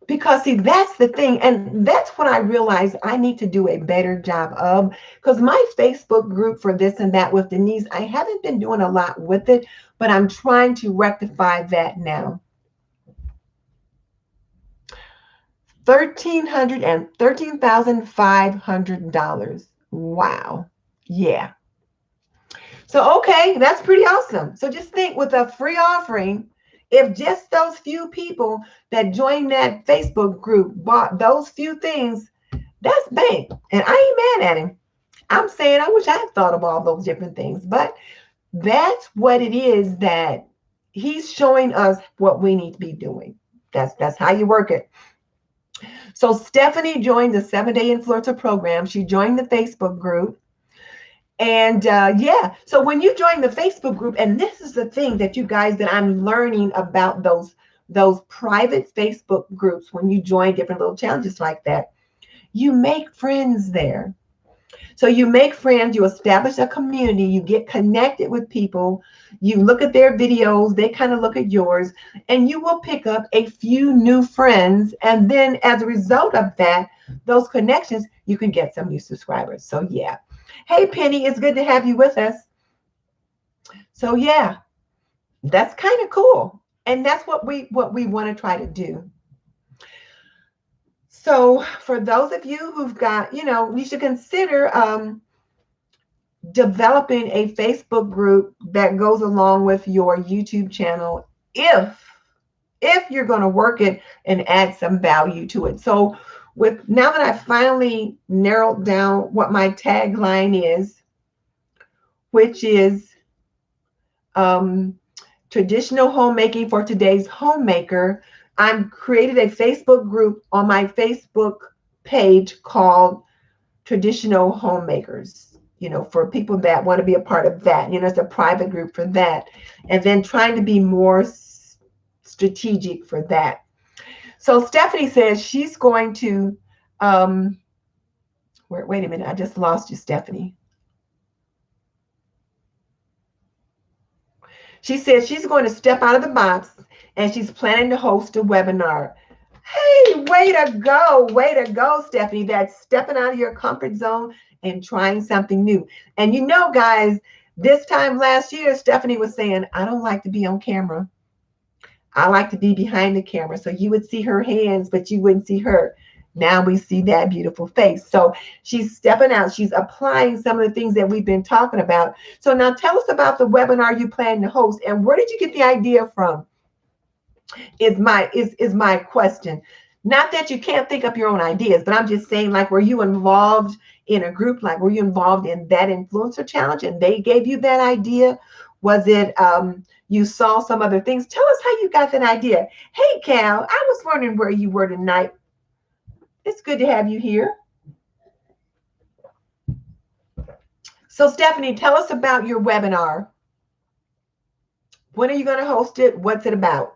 Because, see, that's the thing, and that's what I realized I need to do a better job of. Because my Facebook group for this and that with Denise, I haven't been doing a lot with it, but I'm trying to rectify that now. $13,500. Wow. Yeah. So, okay, that's pretty awesome. So just think, with a free offering, if just those few people that joined that Facebook group bought those few things, that's bank. And I ain't mad at him. I'm saying I wish I had thought of all those different things, but that's what it is that he's showing us what we need to be doing. That's how you work it. So Stephanie joined the 7-day influencer program. She joined the Facebook group. And yeah, so when you join the Facebook group, and this is the thing that you guys, that I'm learning about those private Facebook groups, when you join different little challenges like that, you make friends there. So you make friends, you establish a community, you get connected with people, you look at their videos, they kind of look at yours, and you will pick up a few new friends. And then as a result of that, those connections, you can get some new subscribers. So yeah. Hey, Penny, it's good to have you with us. So yeah, that's kind of cool. And that's what we want to try to do. So for those of you who've got, you should consider developing a Facebook group that goes along with your YouTube channel if you're going to work it and add some value to it. So with now that I finally narrowed down what my tagline is, which is traditional homemaking for today's homemaker, I've created a Facebook group on my Facebook page called Traditional Homemakers, for people that want to be a part of that. It's a private group for that. And then trying to be more strategic for that. So Stephanie says she's going to, wait a minute, I just lost you, Stephanie. She says she's going to step out of the box and she's planning to host a webinar. Hey, way to go, Stephanie. That's stepping out of your comfort zone and trying something new. And guys, this time last year, Stephanie was saying, I don't like to be on camera. I like to be behind the camera. So you would see her hands, but you wouldn't see her. Now we see that beautiful face. So she's stepping out. She's applying some of the things that we've been talking about. So now tell us about the webinar you plan to host, and where did you get the idea from? Is my question. Not that you can't think up your own ideas, but I'm just saying, like, were you involved in a group? Like, were you involved in that influencer challenge and they gave you that idea? Was it you saw some other things? Tell us how you got that idea. Hey, Cal, I was wondering where you were tonight. It's good to have you here. So, Stephanie, tell us about your webinar. When are you going to host it? What's it about?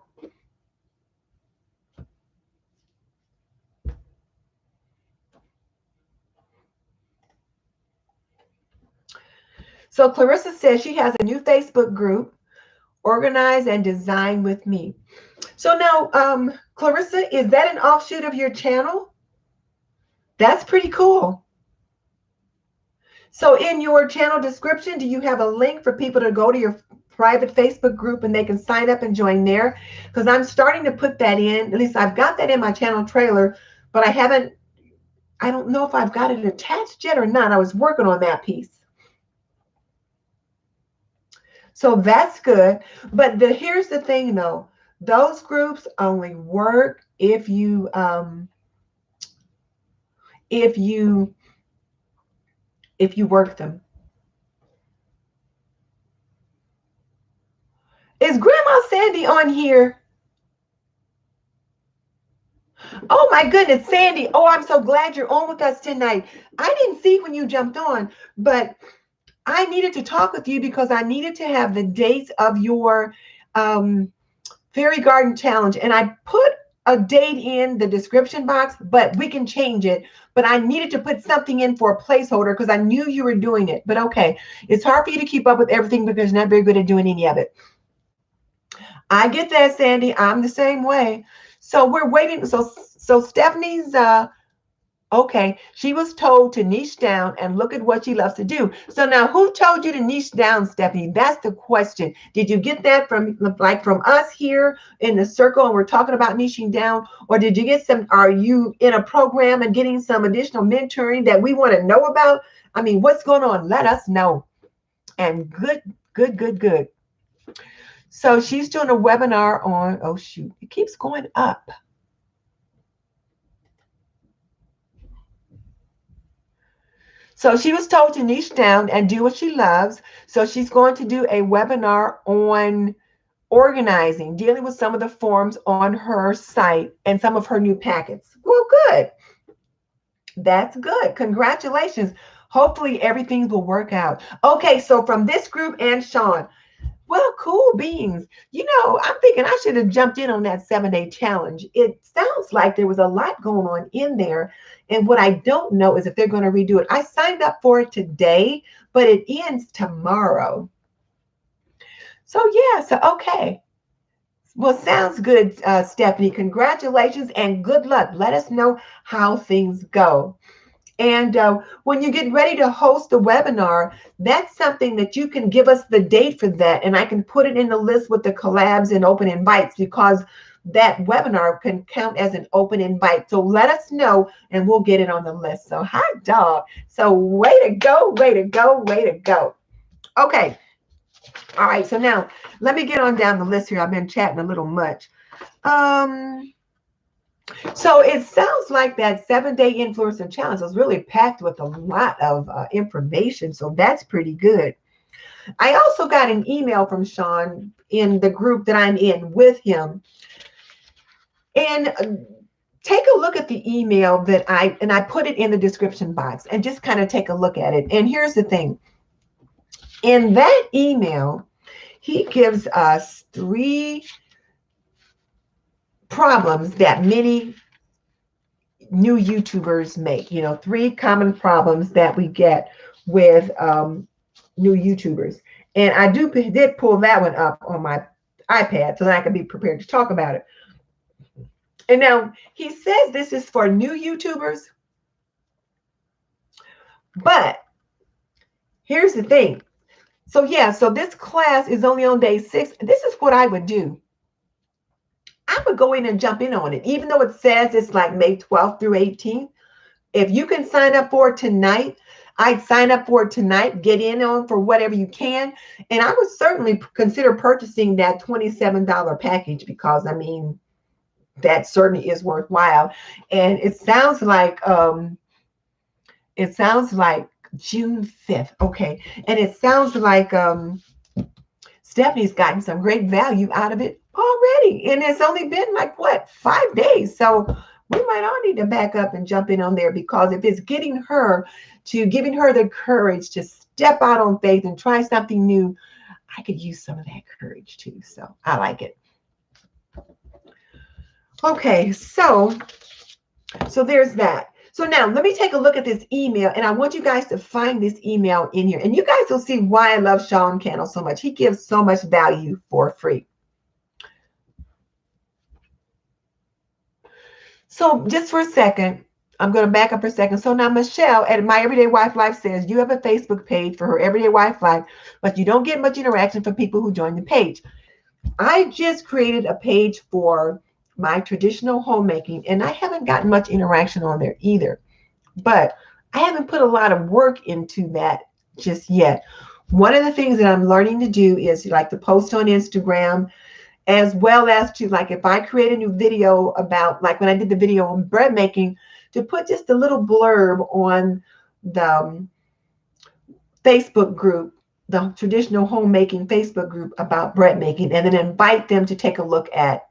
So Clarissa says she has a new Facebook group, Organize and Design with Me. So now, Clarissa, is that an offshoot of your channel? That's pretty cool. So in your channel description, do you have a link for people to go to your private Facebook group and they can sign up and join there? Because I'm starting to put that in. At least I've got that in my channel trailer, but I don't know if I've got it attached yet or not. I was working on that piece. So that's good. But here's the thing, though. Those groups only work if you work them. Is Grandma Sandy on here? Oh my goodness, Sandy. Oh, I'm so glad you're on with us tonight. I didn't see when you jumped on, but I needed to talk with you because I needed to have the dates of your Fairy Garden Challenge. And I put a date in the description box, but we can change it. But I needed to put something in for a placeholder because I knew you were doing it. But okay, it's hard for you to keep up with everything because you're not very good at doing any of it. I get that, Sandy. I'm the same way. So we're waiting. So Stephanie's okay, she was told to niche down and look at what she loves to do. So now, who told you to niche down, Stephanie? That's the question. Did you get that from us here in the circle and we're talking about niching down? Or did you get are you in a program and getting some additional mentoring that we want to know about? I mean, what's going on? Let us know. And good. So she's doing a webinar on, oh shoot, it keeps going up. So she was told to niche down and do what she loves. So she's going to do a webinar on organizing, dealing with some of the forms on her site and some of her new packets. Well, good. That's good. Congratulations. Hopefully everything will work out. Okay, so from this group and Sean, well, cool beans. I'm thinking I should have jumped in on that 7-day challenge. It sounds like there was a lot going on in there. And what I don't know is if they're going to redo it. I signed up for it today, but it ends tomorrow. So, yeah, so okay. Well, sounds good, Stephanie. Congratulations and good luck. Let us know how things go. And when you get ready to host a webinar, that's something that you can give us the date for that. And I can put it in the list with the collabs and open invites, because that webinar can count as an open invite. So let us know and we'll get it on the list. So hot dog. So way to go, way to go, way to go. Okay. All right. So now let me get on down the list here. I've been chatting a little much. So it sounds like that 7-day influencer challenge was really packed with a lot of information. So that's pretty good. I also got an email from Sean in the group that I'm in with him. And take a look at the email that I put it in the description box and just kind of take a look at it. And here's the thing. In that email, he gives us 3 problems that many new YouTubers make. You know, 3 common problems that we get with new YouTubers. And I did pull that one up on my iPad so that I can be prepared to talk about it. And now he says this is for new YouTubers, but here's the thing. So yeah, so this class is only on day 6. This is what I would do. I would go in and jump in on it, even though it says it's like May 12th through 18th. If you can sign up for it tonight, I'd sign up for it tonight, get in on for whatever you can. And I would certainly consider purchasing that $27 package because, I mean, that certainly is worthwhile. And it sounds like June 5th. Okay. And it sounds like Stephanie's gotten some great value out of it already. And it's only been like, what, 5 days. So we might all need to back up and jump in on there, because if it's giving her the courage to step out on faith and try something new, I could use some of that courage too. So I like it. Okay, so there's that. So now let me take a look at this email, and I want you guys to find this email in here, and you guys will see why I love Sean Cannell so much. He gives so much value for free. So just for a second, I'm going to back up for a second. So now Michelle at My Everyday Wife Life says you have a Facebook page for her Everyday Wife Life, but you don't get much interaction from people who join the page. I just created a page for my traditional homemaking, and I haven't gotten much interaction on there either. But I haven't put a lot of work into that just yet. One of the things that I'm learning to do is like to post on Instagram, as well as to, like, if I create a new video about, like when I did the video on bread making, to put just a little blurb on the Facebook group, the traditional homemaking Facebook group about bread making, and then invite them to take a look at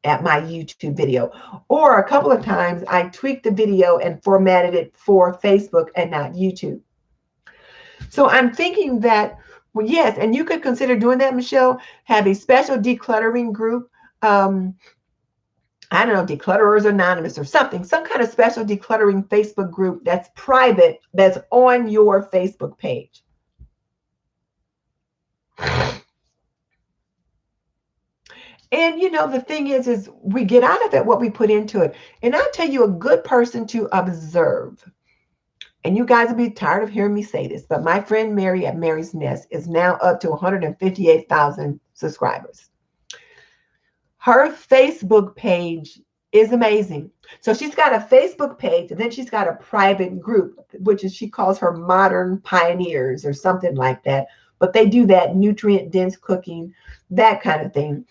my YouTube video. Or a couple of times I tweaked the video and formatted it for Facebook and not YouTube. So I'm thinking that, well, yes, and you could consider doing that, Michelle, have a special decluttering group. I don't know, Declutterers Anonymous or something, some kind of special decluttering Facebook group that's private, that's on your Facebook page. And, you know, the thing is we get out of it what we put into it. And I'll tell you, a good person to observe, and you guys will be tired of hearing me say this, but my friend Mary at Mary's Nest is now up to 158,000 subscribers. Her Facebook page is amazing. So she's got a Facebook page, and then she's got a private group, which is, she calls her Modern Pioneers or something like that. But they do that nutrient-dense cooking, that kind of thing.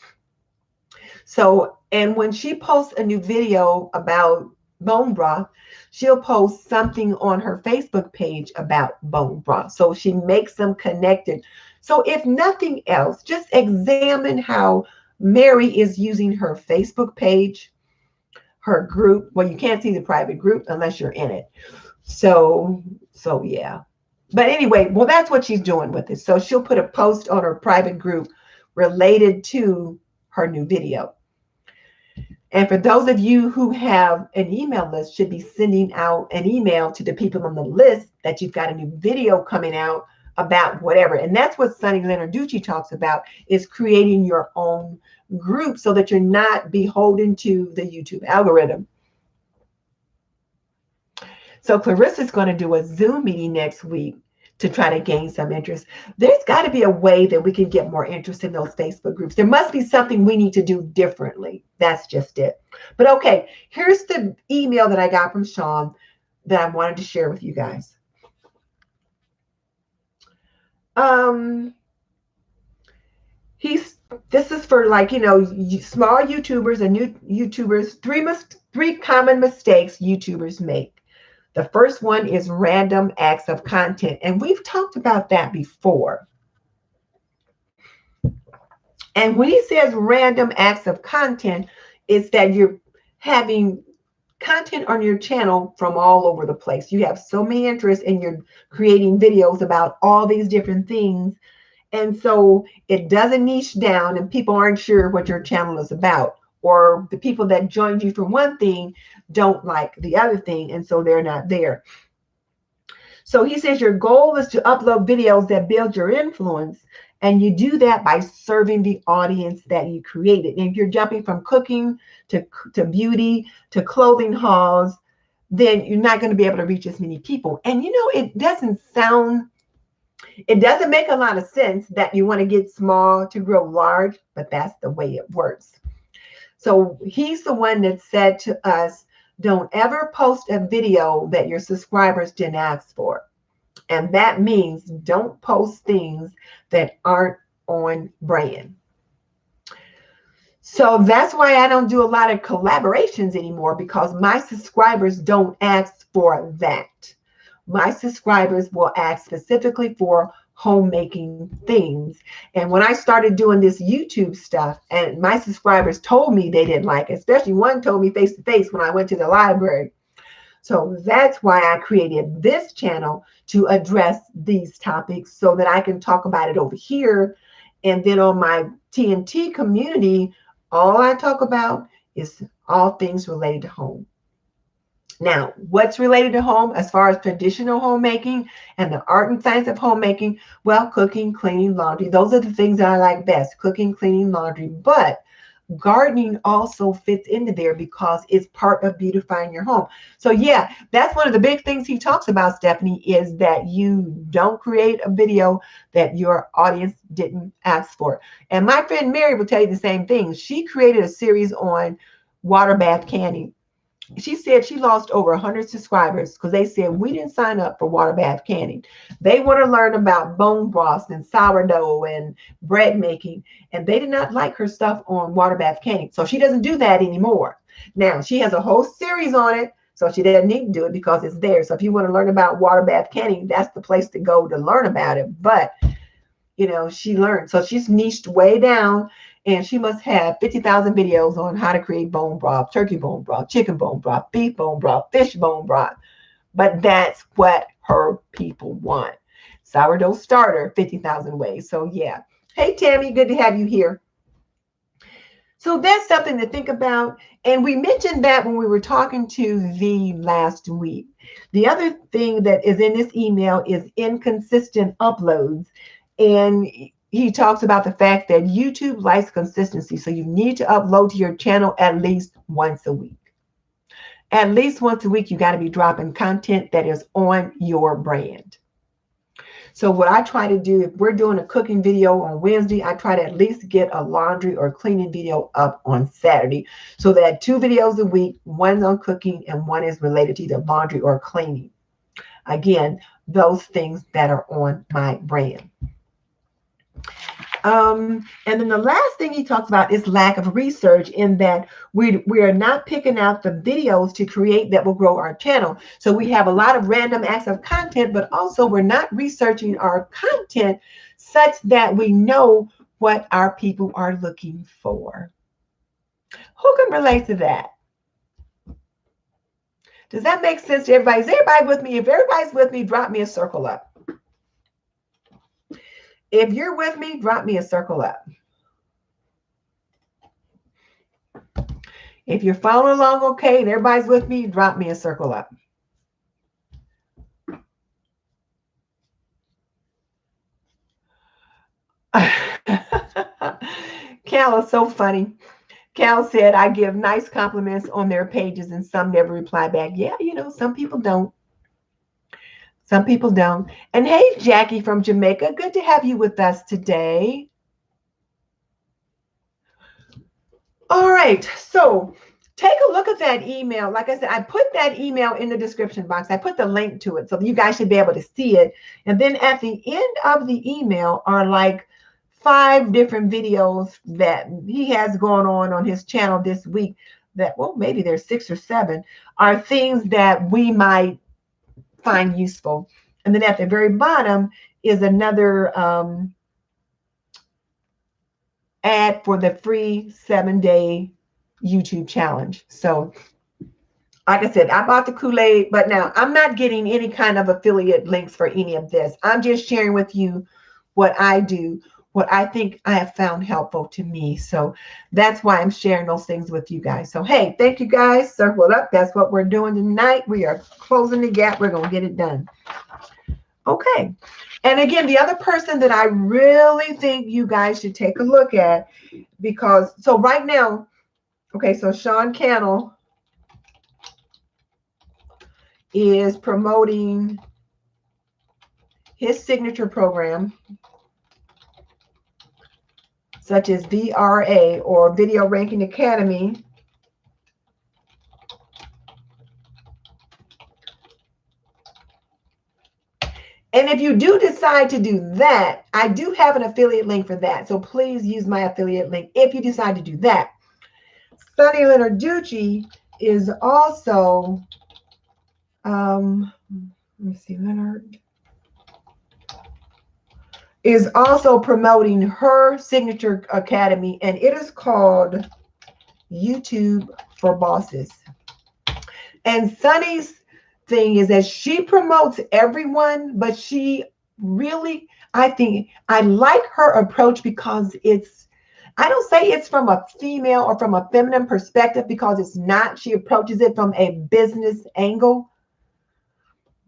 So, and when she posts a new video about bone broth, she'll post something on her Facebook page about bone broth. So she makes them connected. So if nothing else, just examine how Mary is using her Facebook page, her group. Well, you can't see the private group unless you're in it. So yeah. But anyway, well, that's what she's doing with it. So she'll put a post on her private group related to her new video. And for those of you who have an email list, should be sending out an email to the people on the list that you've got a new video coming out about whatever. And that's what Sonny Leonard Doozy talks about, is creating your own group so that you're not beholden to the YouTube algorithm. So Clarissa's going to do a Zoom meeting next week to try to gain some interest. There's got to be a way that we can get more interest in those Facebook groups. There must be something we need to do differently. That's just it. But okay, here's the email that I got from Sean that I wanted to share with you guys. This is for, like, you know, small YouTubers and new YouTubers. Three common mistakes YouTubers make. The first one is random acts of content. And we've talked about that before. And when he says random acts of content, it's that you're having content on your channel from all over the place. You have so many interests and you're creating videos about all these different things. And so it doesn't niche down and people aren't sure what your channel is about. Or the people that joined you for one thing don't like the other thing, and so they're not there. So he says your goal is to upload videos that build your influence, and you do that by serving the audience that you created. And if you're jumping from cooking to beauty to clothing hauls, then you're not going to be able to reach as many people. And you know, it doesn't make a lot of sense that you want to get small to grow large, but that's the way it works. So he's the one that said to us, don't ever post a video that your subscribers didn't ask for. And that means don't post things that aren't on brand. So that's why I don't do a lot of collaborations anymore, because my subscribers don't ask for that. My subscribers will ask specifically for homemaking things. And when I started doing this YouTube stuff, and my subscribers told me they didn't like it, especially one told me face to face when I went to the library. So that's why I created this channel, to address these topics so that I can talk about it over here. And then on my TNT community, all I talk about is all things related to home. Now, what's related to home as far as traditional homemaking and the art and science of homemaking? Well, cooking, cleaning, laundry. Those are the things that I like best. Cooking, cleaning, laundry. But gardening also fits into there because it's part of beautifying your home. So yeah, that's one of the big things he talks about, Stephanie, is that you don't create a video that your audience didn't ask for. And my friend Mary will tell you the same thing. She created a series on water bath canning. She said she lost over 100 subscribers because they said, we didn't sign up for water bath canning. They want to learn about bone broth and sourdough and bread making, and they did not like her stuff on water bath canning. So she doesn't do that anymore. Now, she has a whole series on it, so she doesn't need to do it because it's there. So if you want to learn about water bath canning, that's the place to go to learn about it. But, you know, she learned. So she's niched way down. And she must have 50,000 videos on how to create bone broth, turkey bone broth, chicken bone broth, beef bone broth, fish bone broth. But that's what her people want. Sourdough starter, 50,000 ways. So yeah. Hey, Tammy, good to have you here. So that's something to think about. And we mentioned that when we were talking to V last week. The other thing that is in this email is inconsistent uploads. And he talks about the fact that YouTube likes consistency. So you need to upload to your channel at least once a week. At least once a week, you got to be dropping content that is on your brand. So what I try to do, if we're doing a cooking video on Wednesday, I try to at least get a laundry or cleaning video up on Saturday. So that 2 videos a week, one's on cooking and one is related to either laundry or cleaning. Again, those things that are on my brand. And then the last thing he talks about is lack of research, in that we are not picking out the videos to create that will grow our channel. So we have a lot of random acts of content, but also we're not researching our content such that we know what our people are looking for. Who can relate to that? Does that make sense to everybody? Is everybody with me? If everybody's with me, drop me a circle up. If you're with me, drop me a circle up. If you're following along okay and everybody's with me, drop me a circle up. Cal is so funny. Cal said, I give nice compliments on their pages and some never reply back. Yeah, you know, some people don't. Some people don't. And hey, Jackie from Jamaica, good to have you with us today. All right, so take a look at that email. Like I said, I put that email in the description box. I put the link to it so you guys should be able to see it. And then at the end of the email are like 5 different videos that he has going on his channel this week that, well, maybe there's 6 or 7, are things that we might find useful. And then at the very bottom is another ad for the free 7-day YouTube challenge. So like I said, I bought the Kool-Aid, but now I'm not getting any kind of affiliate links for any of this. I'm just sharing with you what I do, what I think I have found helpful to me. So that's why I'm sharing those things with you guys. So, hey, thank you guys. Circle it up. That's what we're doing tonight. We are closing the gap. We're going to get it done. Okay. And again, the other person that I really think you guys should take a look at, because, so right now, okay, so Sean Cannell is promoting his signature program, such as VRA or Video Ranking Academy. And if you do decide to do that, I do have an affiliate link for that. So please use my affiliate link if you decide to do that. Leonard Doozy is also, let me see, Leonard is also promoting her signature academy, and it is called YouTube for Bosses. And Sunny's thing is that she promotes everyone, but she really, I think, I like her approach because it's, I don't say it's from a female or from a feminine perspective, because it's not. She approaches it from a business angle,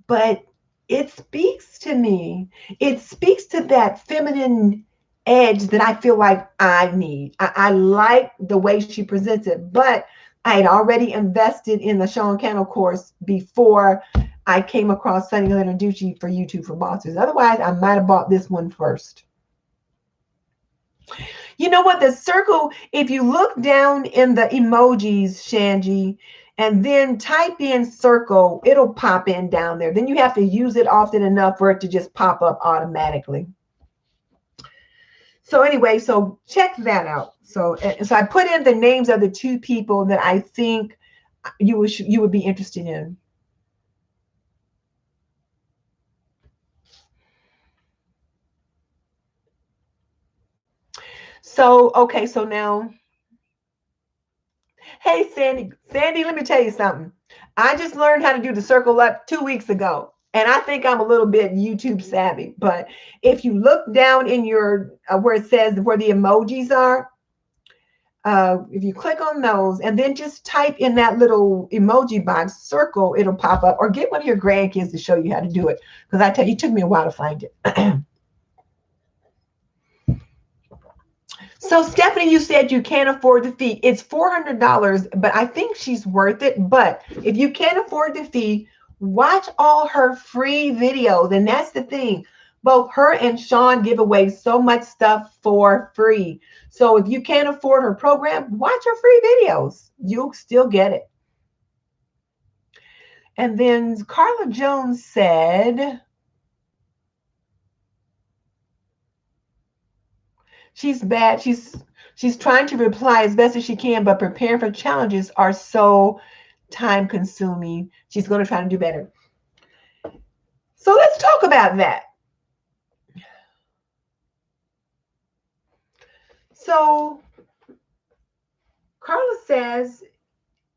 but it speaks to me. It speaks to that feminine edge that I feel like I need. I like the way she presents it, but I had already invested in the Sean Cannell course before I came across Sunny Leonard Doozy for YouTube for Bosses. Otherwise, I might have bought this one first. You know what? The circle, if you look down in the emojis, Shangie, and then type in circle, it'll pop in down there. Then you have to use it often enough for it to just pop up automatically. So anyway, so check that out. So I put in the names of the 2 people that I think you would be interested in. So, okay, so now, hey, Sandy, let me tell you something. I just learned how to do the circle up 2 weeks ago, and I think I'm a little bit YouTube savvy. But if you look down in your, where it says where the emojis are, if you click on those and then just type in that little emoji box, circle, it'll pop up, or get one of your grandkids to show you how to do it. Because I tell you, it took me a while to find it. So Stephanie, you said you can't afford the fee. It's $400, but I think she's worth it. But if you can't afford the fee, watch all her free videos. And that's the thing. Both her and Sean give away so much stuff for free. So if you can't afford her program, watch her free videos. You'll still get it. And then Carla Jones said, she's bad. She's trying to reply as best as she can, but preparing for challenges are so time consuming. She's going to try to do better. So let's talk about that. So Carla says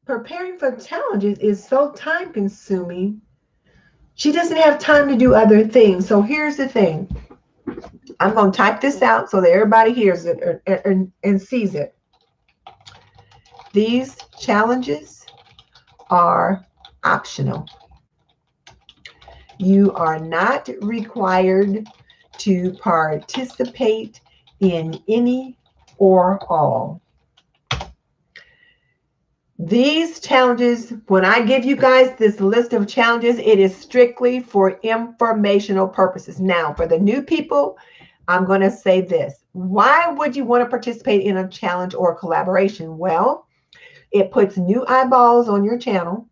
preparing for challenges is so time consuming. She doesn't have time to do other things. So here's the thing. I'm going to type this out so that everybody hears it and sees it. These challenges are optional. You are not required to participate in any or all. These challenges, when I give you guys this list of challenges, it is strictly for informational purposes. Now, for the new people, I'm going to say this. Why would you want to participate in a challenge or a collaboration? Well, it puts new eyeballs on your channel,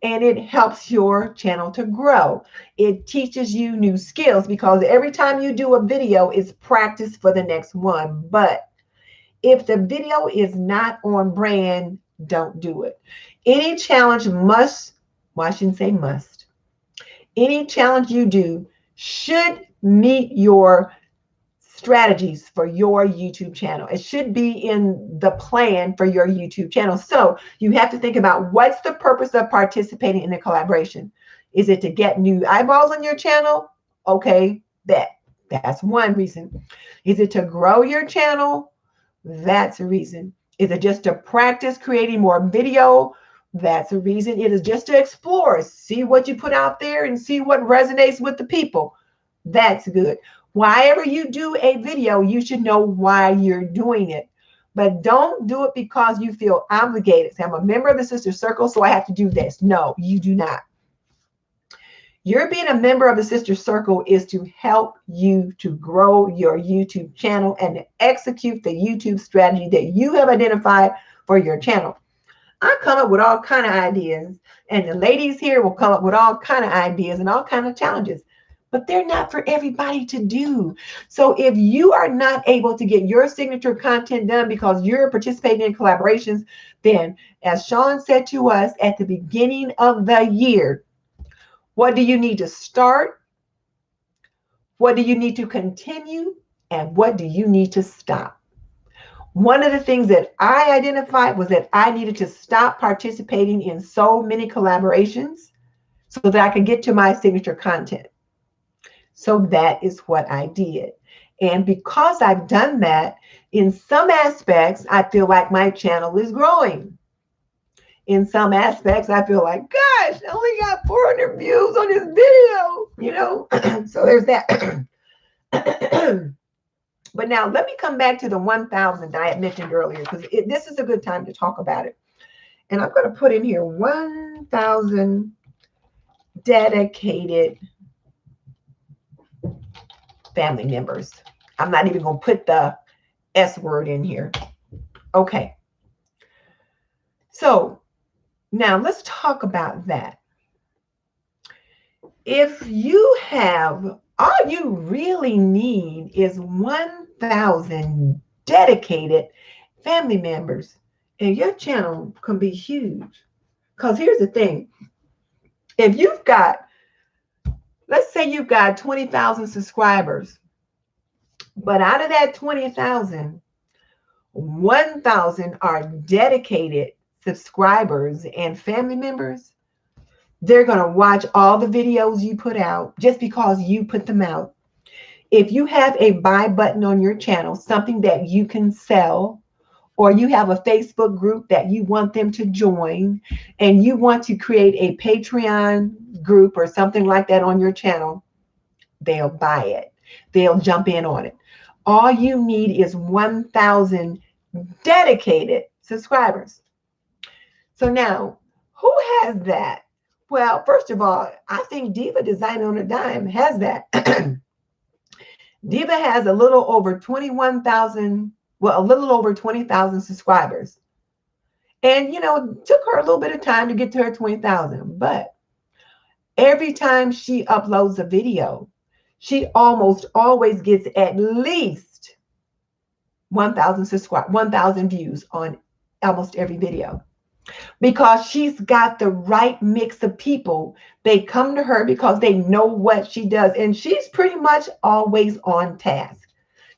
and it helps your channel to grow. It teaches you new skills, because every time you do a video, it's practice for the next one. But if the video is not on brand, don't do it. Any challenge must, well, I shouldn't say must. Any challenge you do should meet your strategies for your YouTube channel. It should be in the plan for your YouTube channel. So you have to think about, what's the purpose of participating in a collaboration? Is it to get new eyeballs on your channel? Okay, that's one reason. Is it to grow your channel? That's a reason. Is it just to practice creating more video? That's a reason. It is just to explore, see what you put out there and see what resonates with the people. That's good. Whenever you do a video, you should know why you're doing it. But don't do it because you feel obligated. Say, I'm a member of the Sister Circle, so I have to do this. No, you do not. You're being a member of the Sister Circle is to help you to grow your YouTube channel and to execute the YouTube strategy that you have identified for your channel. I come up with all kind of ideas, and the ladies here will come up with all kind of ideas and all kind of challenges, but they're not for everybody to do. So if you are not able to get your signature content done because you're participating in collaborations, then as Sean said to us at the beginning of the year, what do you need to start? What do you need to continue? And what do you need to stop? One of the things that I identified was that I needed to stop participating in so many collaborations so that I could get to my signature content. So that is what I did. And because I've done that, in some aspects, I feel like my channel is growing. In some aspects, I feel like, gosh, I only got 400 views on this video, you know? So there's that. But now let me come back to the 1,000 that I had mentioned earlier, because this is a good time to talk about it. And I'm going to put in here 1,000 dedicated family members. I'm not even going to put the S word in here. Okay. So now let's talk about that. If you have, all you really need is 1,000 dedicated family members, and your channel can be huge. Because here's the thing. If you've got, let's say you've got 20,000 subscribers, but out of that 20,000, 1,000 are dedicated subscribers and family members. They're going to watch all the videos you put out just because you put them out. If you have a buy button on your channel, something that you can sell, or you have a Facebook group that you want them to join, and you want to create a Patreon group or something like that on your channel, they'll buy it. They'll jump in on it. All you need is 1,000 dedicated subscribers. So now, who has that? Well, first of all, I think Diva Design on a Dime has that. Diva has a little over 21,000, well, a little over 20,000 subscribers. And, you know, it took her a little bit of time to get to her 20,000. But every time she uploads a video, she almost always gets at least 1,000 views on almost every video. Because she's got the right mix of people. They come to her because they know what she does. And she's pretty much always on task.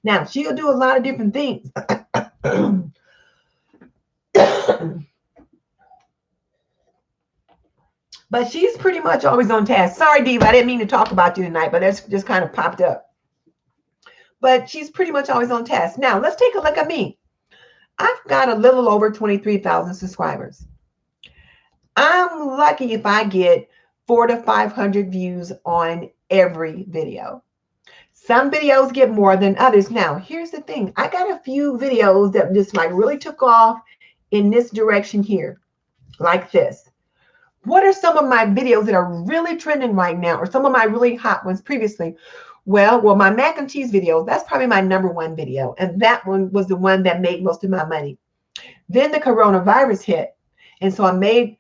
Now, she'll do a lot of different things. But she's pretty much always on task. Sorry, Diva, I didn't mean to talk about you tonight, but that's just kind of popped up. But she's pretty much always on task. Now, let's take a look at me. I've got a little over 23,000 subscribers. I'm lucky if I get 400 to 500 views on every video. Some videos get more than others. Now, here's the thing. I got a few videos that just like really took off in this direction here, like this. What are some of my videos that are really trending right now, or some of my really hot ones previously? Well, my mac and cheese video, that's probably my #1 video. And that one was the one that made most of my money. Then the coronavirus hit. And so I made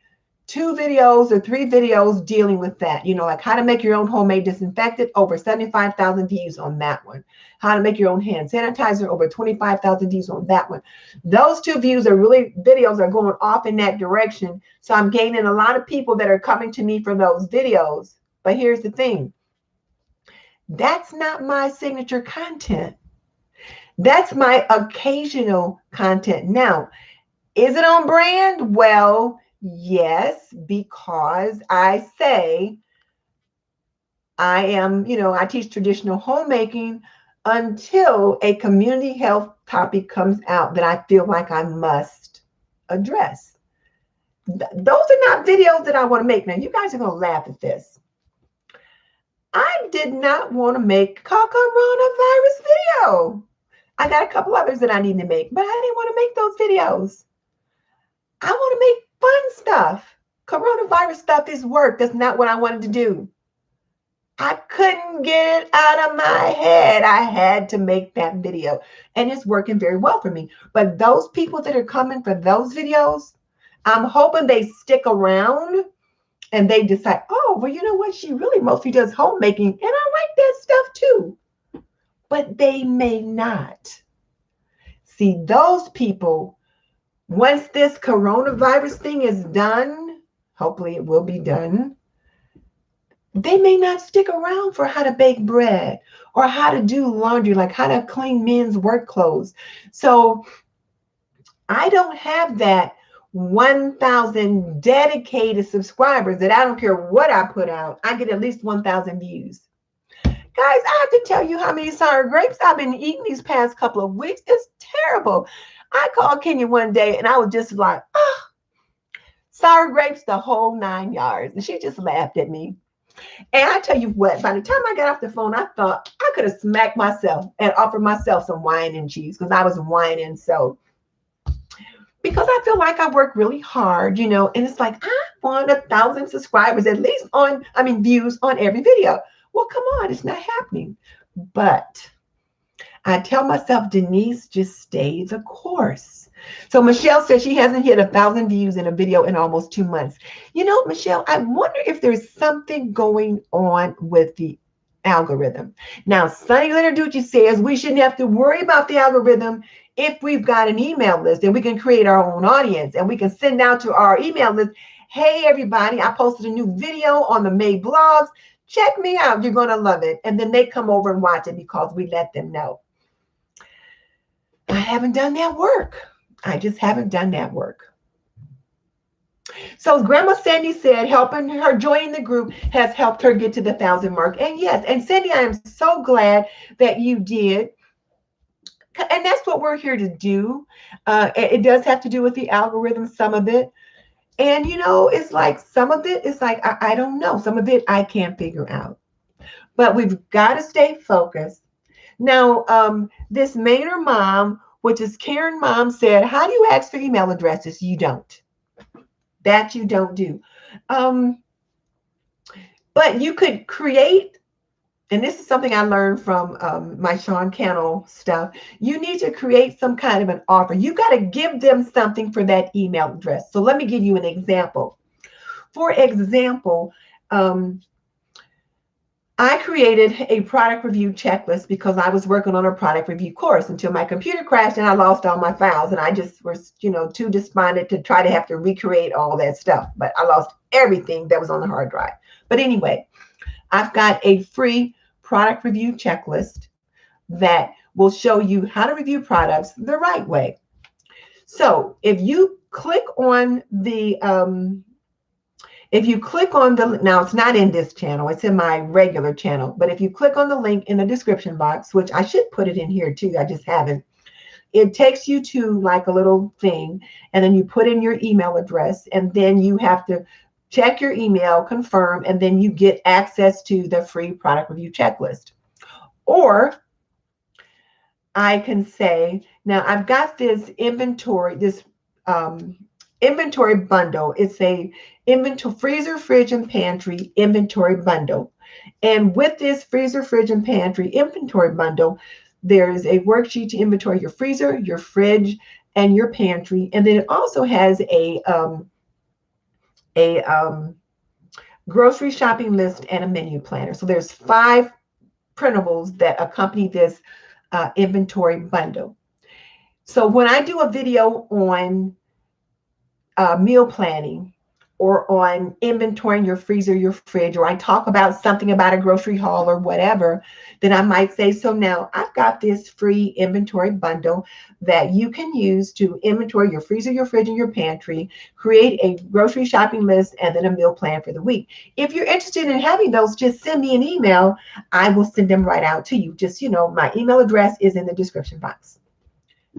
2 videos or 3 videos dealing with that. You know, like how to make your own homemade disinfectant, over 75,000 views on that one. How to make your own hand sanitizer, over 25,000 views on that one. Those 2 videos are going off in that direction. So I'm gaining a lot of people that are coming to me for those videos. But here's the thing. That's not my signature content. That's my occasional content. Now, is it on brand? Well, yes, because I say I am, you know, I teach traditional homemaking until a community health topic comes out that I feel like I must address. Those are not videos that I want to make. Now, you guys are going to laugh at this. I did not want to make a coronavirus video. I got a couple others that I need to make, but I didn't want to make those videos. I want to make fun stuff. Coronavirus stuff is work. That's not what I wanted to do. I couldn't get it out of my head. I had to make that video. And it's working very well for me. But those people that are coming for those videos, I'm hoping they stick around and they decide, oh, well, you know what? She really mostly does homemaking. And I like that stuff too. But they may not. See, those people, once this coronavirus thing is done, hopefully it will be done, they may not stick around for how to bake bread or how to do laundry, like how to clean men's work clothes. So I don't have that 1,000 dedicated subscribers that I don't care what I put out. I get at least 1,000 views. Guys, I have to tell you how many sour grapes I've been eating these past couple of weeks. It's terrible. I called Kenya one day and I was just like, oh, sour grapes the whole 9 yards. And she just laughed at me. And I tell you what, by the time I got off the phone, I thought I could have smacked myself and offered myself some wine and cheese because I was whining so. Because I feel like I work really hard, you know, and it's like, I want 1,000 subscribers, at least views on every video. Well, come on, it's not happening. But I tell myself, Denise, just stay the course. So Michelle says she hasn't hit 1,000 views in a video in almost 2 months. You know, Michelle, I wonder if there's something going on with the algorithm. Now, Sunny Leonard says we shouldn't have to worry about the algorithm if we've got an email list and we can create our own audience and we can send out to our email list, hey, everybody, I posted a new video on the May blogs. Check me out. You're going to love it. And then they come over and watch it because we let them know. I haven't done that work. I just haven't done that work. So Grandma Sandy said helping her join the group has helped her get to the 1,000 mark. And yes, and Sandy, I am so glad that you did. And that's what we're here to do. It does have to do with the algorithm, some of it. And, you know, it's like some of it is like, I don't know. Some of it I can't figure out. But we've got to stay focused. Now, this Manor Mom, which is Karen Mom, said, how do you ask for email addresses? You don't. That you don't do. But you could create, and this is something I learned from my Sean Cannell stuff. You need to create some kind of an offer. You got to give them something for that email address. So let me give you an example. For example, I created a product review checklist because I was working on a product review course until my computer crashed and I lost all my files. And I just was, you know, too despondent to try to have to recreate all that stuff. But I lost everything that was on the hard drive. But anyway, I've got a free product review checklist that will show you how to review products the right way. So if you click on the, now it's not in this channel, it's in my regular channel, but if you click on the link in the description box, which I should put it in here too, I just haven't, it takes you to like a little thing, and then you put in your email address, and then you have to check your email, confirm, and then you get access to the free product review checklist. Or I can say, now I've got this inventory, this inventory bundle. It's a inventory freezer, fridge, and pantry inventory bundle. And with this freezer, fridge, and pantry inventory bundle, there is a worksheet to inventory your freezer, your fridge, and your pantry. And then it also has a grocery shopping list and a menu planner. So there's 5 printables that accompany this inventory bundle. So when I do a video on meal planning or on inventorying your freezer, your fridge, or I talk about something about a grocery haul or whatever, then I might say, so now I've got this free inventory bundle that you can use to inventory your freezer, your fridge, and your pantry, create a grocery shopping list, and then a meal plan for the week. If you're interested in having those, just send me an email. I will send them right out to you. Just, my email address is in the description box.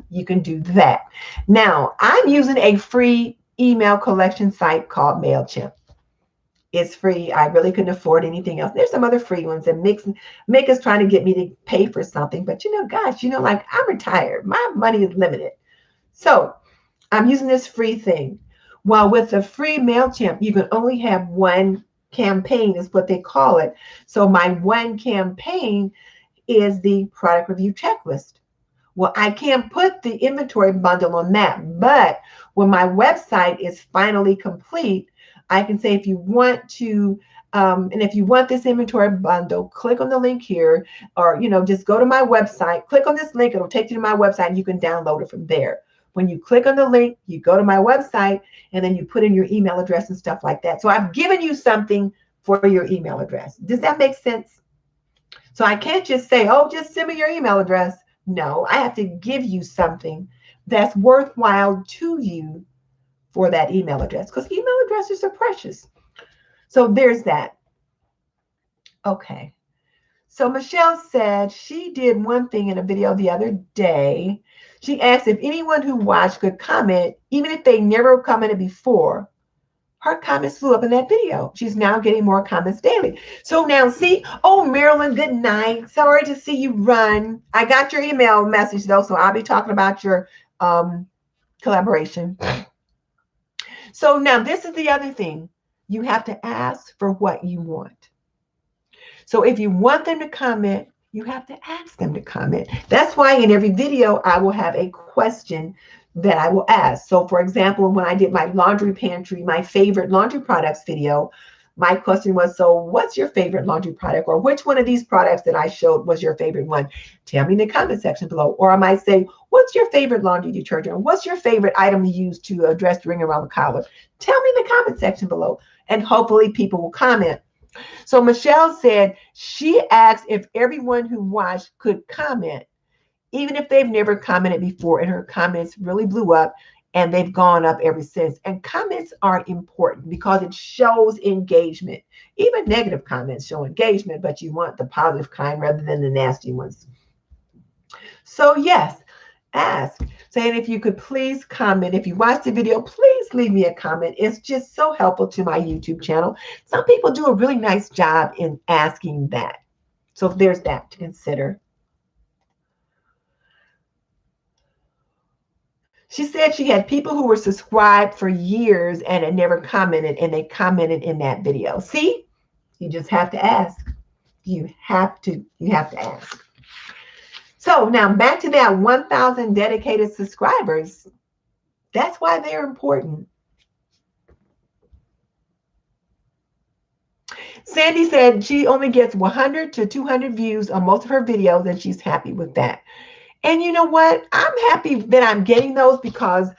You can do that. Now, I'm using a free email collection site called MailChimp. It's free. I really couldn't afford anything else. There's some other free ones that make us trying to get me to pay for something. But gosh, like I'm retired. My money is limited. So I'm using this free thing. While with the free MailChimp, you can only have one campaign is what they call it. So my one campaign is the product review checklist. Well, I can't put the inventory bundle on that, but when my website is finally complete, I can say if you want to, and if you want this inventory bundle, click on the link here, or, just go to my website, click on this link, it'll take you to my website, and you can download it from there. When you click on the link, you go to my website, and then you put in your email address and stuff like that. So I've given you something for your email address. Does that make sense? So I can't just say, oh, just send me your email address. No, I have to give you something that's worthwhile to you for that email address, because email addresses are precious. So there's that. Okay. So Michelle said she did one thing in a video the other day. She asked if anyone who watched could comment, even if they never commented before. Her comments flew up in that video. She's now getting more comments daily. So now see, oh, Marilyn, good night. Sorry to see you run. I got your email message though, so I'll be talking about your collaboration. So now this is the other thing. You have to ask for what you want. So if you want them to comment, you have to ask them to comment. That's why in every video, I will have a question that I will ask. So for example, when I did my laundry pantry, my favorite laundry products video, my question was, so what's your favorite laundry product? Or which one of these products that I showed was your favorite one? Tell me in the comment section below. Or I might say, what's your favorite laundry detergent? What's your favorite item to use to address the ring around the collar? Tell me in the comment section below. And hopefully people will comment. So Michelle said she asked if everyone who watched could comment, even if they've never commented before, and her comments really blew up and they've gone up ever since. And comments are important because it shows engagement. Even negative comments show engagement, but you want the positive kind rather than the nasty ones. So yes, ask. Saying if you could please comment. If you watched the video, please leave me a comment. It's just so helpful to my YouTube channel. Some people do a really nice job in asking that. So there's that to consider. She said she had people who were subscribed for years and had never commented, and they commented in that video. See, you just have to ask. You have to ask. So now back to that 1,000 dedicated subscribers. That's why they're important. Sandy said she only gets 100 to 200 views on most of her videos, and she's happy with that. And you know what? I'm happy that I'm getting those, because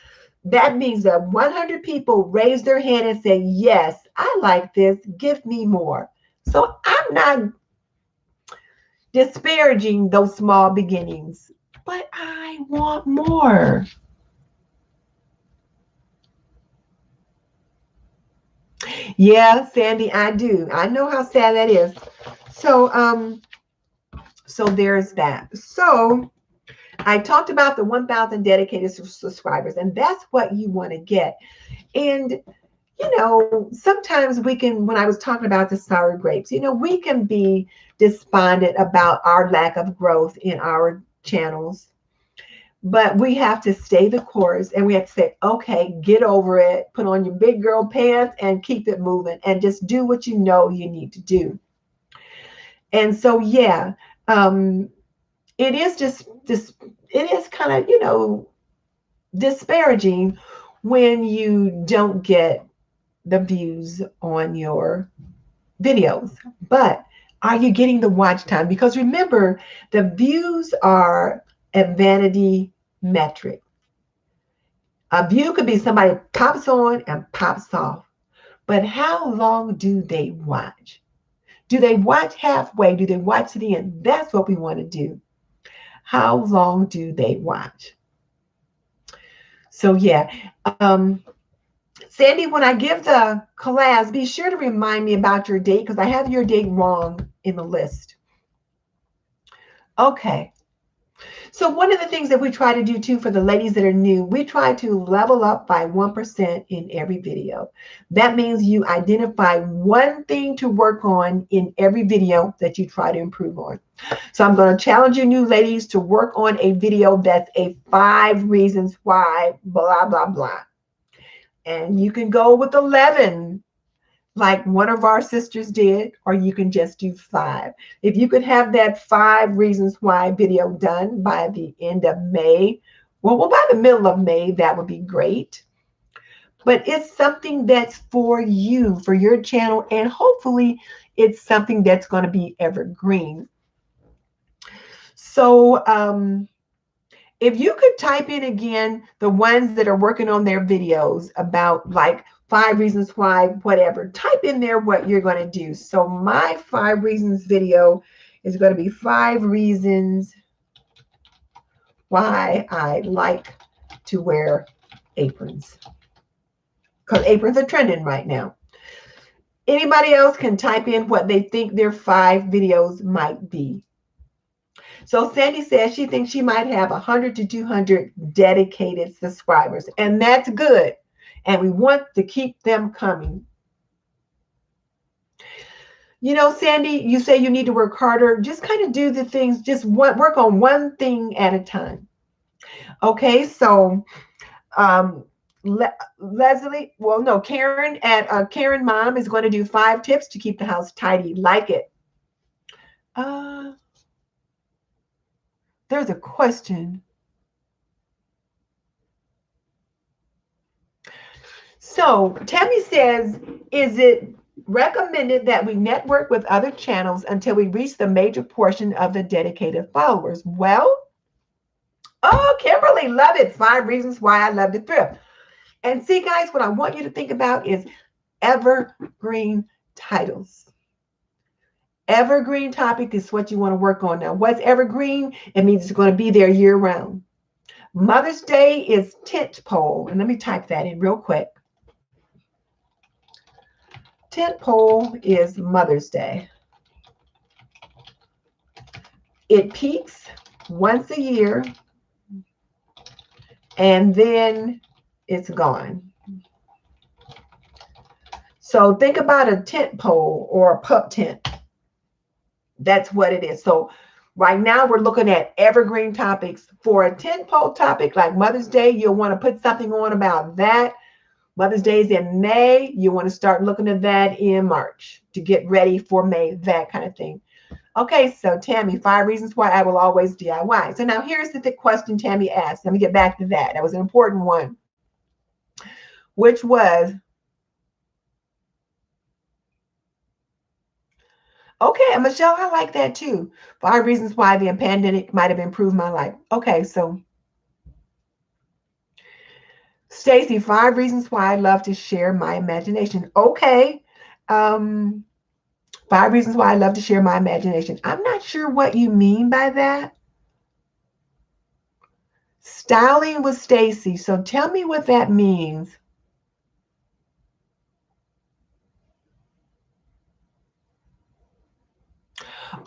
that means that 100 people raise their hand and say, yes, I like this. Give me more. So I'm not disparaging those small beginnings, but I want more. Yeah, Sandy, I do. I know how sad that is. So, so there's that. So I talked about the 1,000 dedicated subscribers, and that's what you want to get. And, sometimes we can, when I was talking about the sour grapes, we can be despondent about our lack of growth in our channels. But we have to stay the course, and we have to say, okay, get over it, put on your big girl pants and keep it moving and just do what you know you need to do. And so, yeah, it is just it is kind of, you know, disparaging when you don't get the views on your videos. But are you getting the watch time? Because remember, the views are a vanity metric. A view could be somebody pops on and pops off. But how long do they watch? Do they watch halfway? Do they watch to the end? That's what we want to do. How long do they watch? So yeah, Sandy, when I give the collabs, be sure to remind me about your date because I have your date wrong in the list. Okay. So one of the things that we try to do too for the ladies that are new, we try to level up by 1% in every video. That means you identify one thing to work on in every video that you try to improve on. So I'm going to challenge you new ladies to work on a video that's a 5 reasons why, blah, blah, blah. And you can go with 11 like one of our sisters did, or you can just do 5. If you could have that 5 reasons why video done by the end of May, well, by the middle of May, that would be great. But it's something that's for you, for your channel, and hopefully it's something that's going to be evergreen. So if you could type in again the ones that are working on their videos about like 5 reasons why, whatever, type in there what you're going to do. So my 5 reasons video is going to be 5 reasons why I like to wear aprons. Because aprons are trending right now. Anybody else can type in what they think their 5 videos might be. So Sandy says she thinks she might have 100 to 200 dedicated subscribers, and that's good. And we want to keep them coming. You know, Sandy, you say you need to work harder. Just kind of do the things, just work on one thing at a time. Okay, so Leslie, well, no, Karen at Karen Mom is going to do 5 tips to keep the house tidy. Like it. There's a question. So Tammy says, is it recommended that we network with other channels until we reach the major portion of the dedicated followers? Well, oh, Kimberly, love it. 5 reasons why I love to thrift. And see, guys, what I want you to think about is evergreen titles. Evergreen topic is what you want to work on now. What's evergreen? It means it's going to be there year round. Mother's Day is tent pole. And let me type that in real quick. Tent pole is Mother's Day. It peaks once a year and then it's gone. So think about a tent pole or a pup tent. That's what it is. So right now we're looking at evergreen topics. For a tent pole topic like Mother's Day, you'll want to put something on about that. Mother's Day is in May. You want to start looking at that in March to get ready for May, that kind of thing. Okay, so Tammy, 5 reasons why I will always DIY. So now here's the question Tammy asked. Let me get back to that. That was an important one, which was, okay, Michelle, I like that too. 5 reasons why the pandemic might have improved my life. Okay, so Stacy, 5 reasons why I love to share my imagination. Okay. 5 reasons why I love to share my imagination. I'm not sure what you mean by that. Styling with Stacy. So tell me what that means.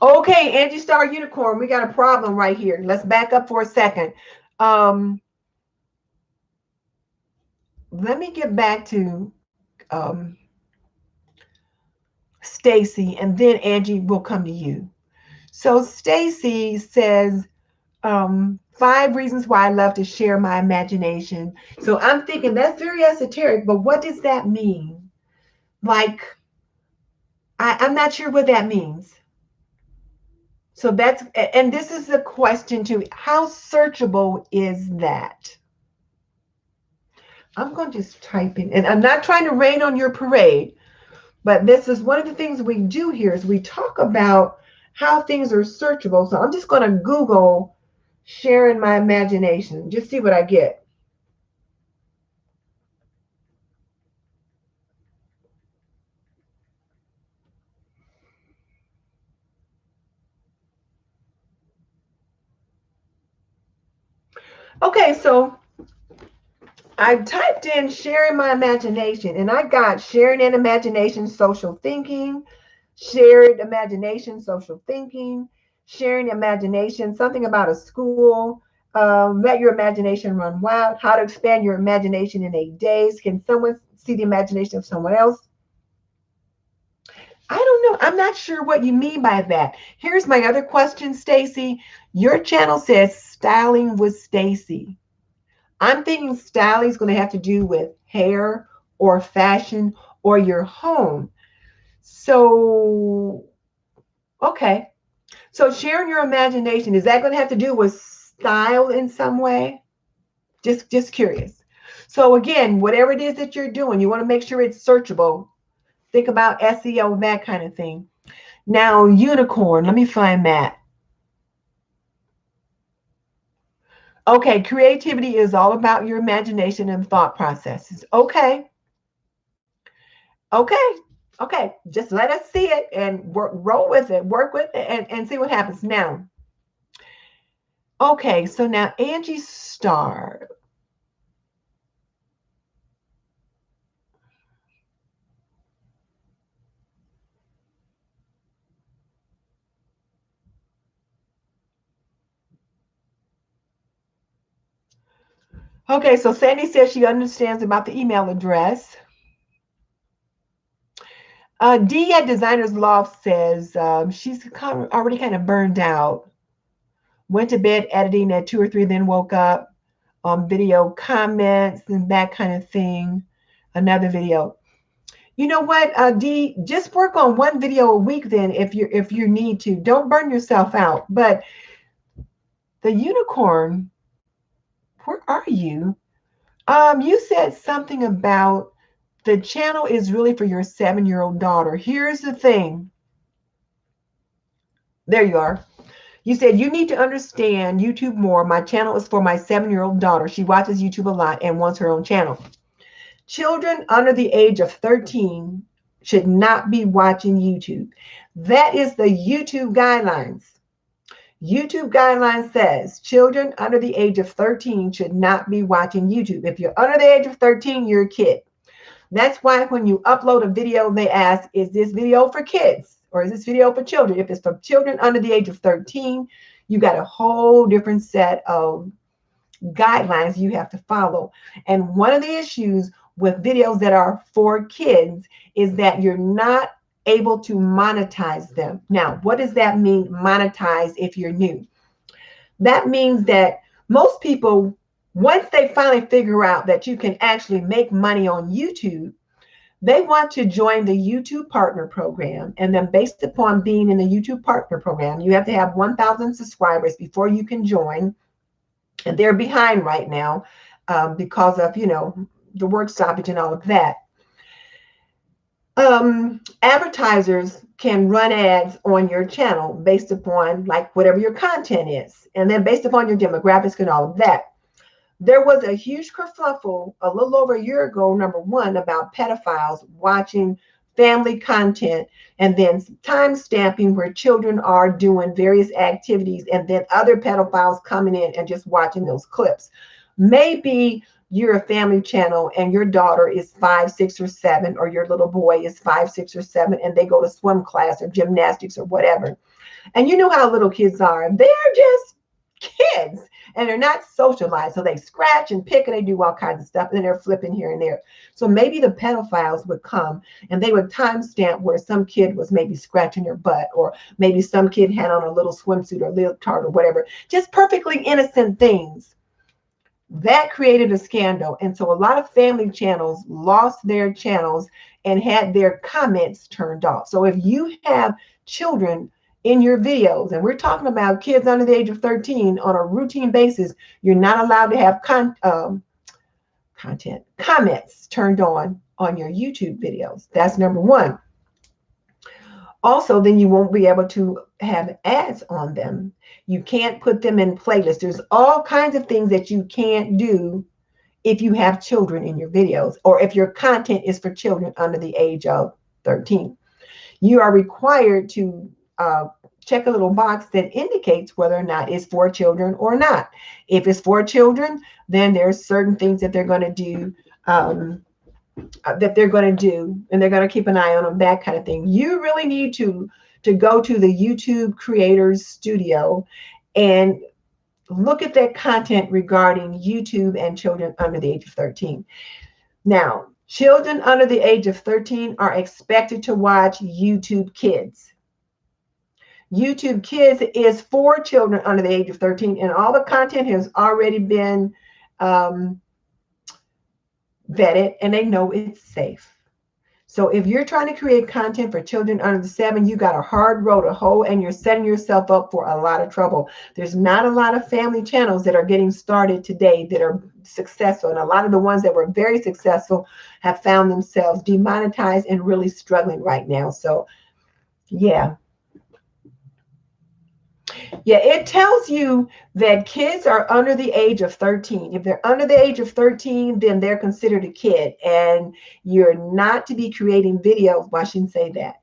Okay, Angie Star Unicorn, we got a problem right here. Let's back up for a second. Let me get back to Stacy, and then Angie will come to you. So Stacy says, 5 reasons why I love to share my imagination. So I'm thinking that's very esoteric, but what does that mean? Like, I'm not sure what that means. So that's, and this is the question too. How searchable is that? I'm going to just type in, and I'm not trying to rain on your parade, but this is one of the things we do here is we talk about how things are searchable. So I'm just going to Google sharing my imagination, just see what I get. Okay, so I typed in sharing my imagination, and I got sharing an imagination, social thinking, shared imagination, social thinking, sharing imagination, something about a school, let your imagination run wild, how to expand your imagination in 8 days. Can someone see the imagination of someone else? I don't know. I'm not sure what you mean by that. Here's my other question, Stacy. Your channel says styling with Stacy. I'm thinking styling is going to have to do with hair or fashion or your home. So, okay. So sharing your imagination, is that going to have to do with style in some way? Just curious. So again, whatever it is that you're doing, you want to make sure it's searchable. Think about SEO, that kind of thing. Now, unicorn, let me find that. Okay, creativity is all about your imagination and thought processes. Okay. Okay. Okay. Just let us see it and roll with it, work with it, and see what happens. Now, okay, so now Angie Starr. Okay, so Sandy says she understands about the email address. D at Designer's Loft says she's already kind of burned out. Went to bed editing at 2 or 3, then woke up. Video comments and that kind of thing. Another video. You know what, D, just work on 1 video a week then if you need to. Don't burn yourself out. But the unicorn, where are you? You said something about the channel is really for your 7-year-old daughter. Here's the thing. There you are. You said you need to understand YouTube more. My channel is for my 7-year-old daughter. She watches YouTube a lot and wants her own channel. Children under the age of 13 should not be watching YouTube. That is the YouTube guidelines. YouTube guidelines says children under the age of 13 should not be watching YouTube. If you're under the age of 13, you're a kid. That's why when you upload a video, they ask, is this video for kids or is this video for children? If it's for children under the age of 13, you got a whole different set of guidelines you have to follow. And one of the issues with videos that are for kids is that you're not able to monetize them. Now, what does that mean, monetize, if you're new? That means that most people, once they finally figure out that you can actually make money on YouTube, they want to join the YouTube Partner Program. And then based upon being in the YouTube Partner Program, you have to have 1,000 subscribers before you can join. And they're behind right now because of, the work stoppage and all of that. Advertisers can run ads on your channel based upon like whatever your content is, and then based upon your demographics and all of that. There was a huge kerfuffle a little over a year ago, number one, about pedophiles watching family content and then time stamping where children are doing various activities and then other pedophiles coming in and just watching those clips. Maybe you're a family channel and your daughter is 5, 6, or 7, or your little boy is 5, 6, or 7, and they go to swim class or gymnastics or whatever. And you know how little kids are. They're just kids, and they're not socialized. So they scratch and pick and they do all kinds of stuff, and then they're flipping here and there. So maybe the pedophiles would come and they would timestamp where some kid was maybe scratching their butt, or maybe some kid had on a little swimsuit or leotard or whatever, just perfectly innocent things. That created a scandal. And so a lot of family channels lost their channels and had their comments turned off. So if you have children in your videos, and we're talking about kids under the age of 13 on a routine basis, you're not allowed to have comments turned on your YouTube videos. That's number one. Also, then you won't be able to have ads on them. You can't put them in playlists. There's all kinds of things that you can't do if you have children in your videos, or if your content is for children under the age of 13. You are required to check a little box that indicates whether or not it's for children or not. If it's for children, then there's certain things that they're going to do, and they're going to keep an eye on them, that kind of thing. You really need to go to the YouTube Creators Studio and look at that content regarding YouTube and children under the age of 13. Now, children under the age of 13 are expected to watch YouTube Kids. YouTube Kids is for children under the age of 13, and all the content has already been vetted, and they know it's safe. So if you're trying to create content for children under the 7, you got a hard road to hoe, and you're setting yourself up for a lot of trouble. There's not a lot of family channels that are getting started today that are successful, and a lot of the ones that were very successful have found themselves demonetized and really struggling right now. So yeah, it tells you that kids are under the age of 13. If they're under the age of 13, then they're considered a kid, and you're not to be creating videos. Well, I shouldn't say that.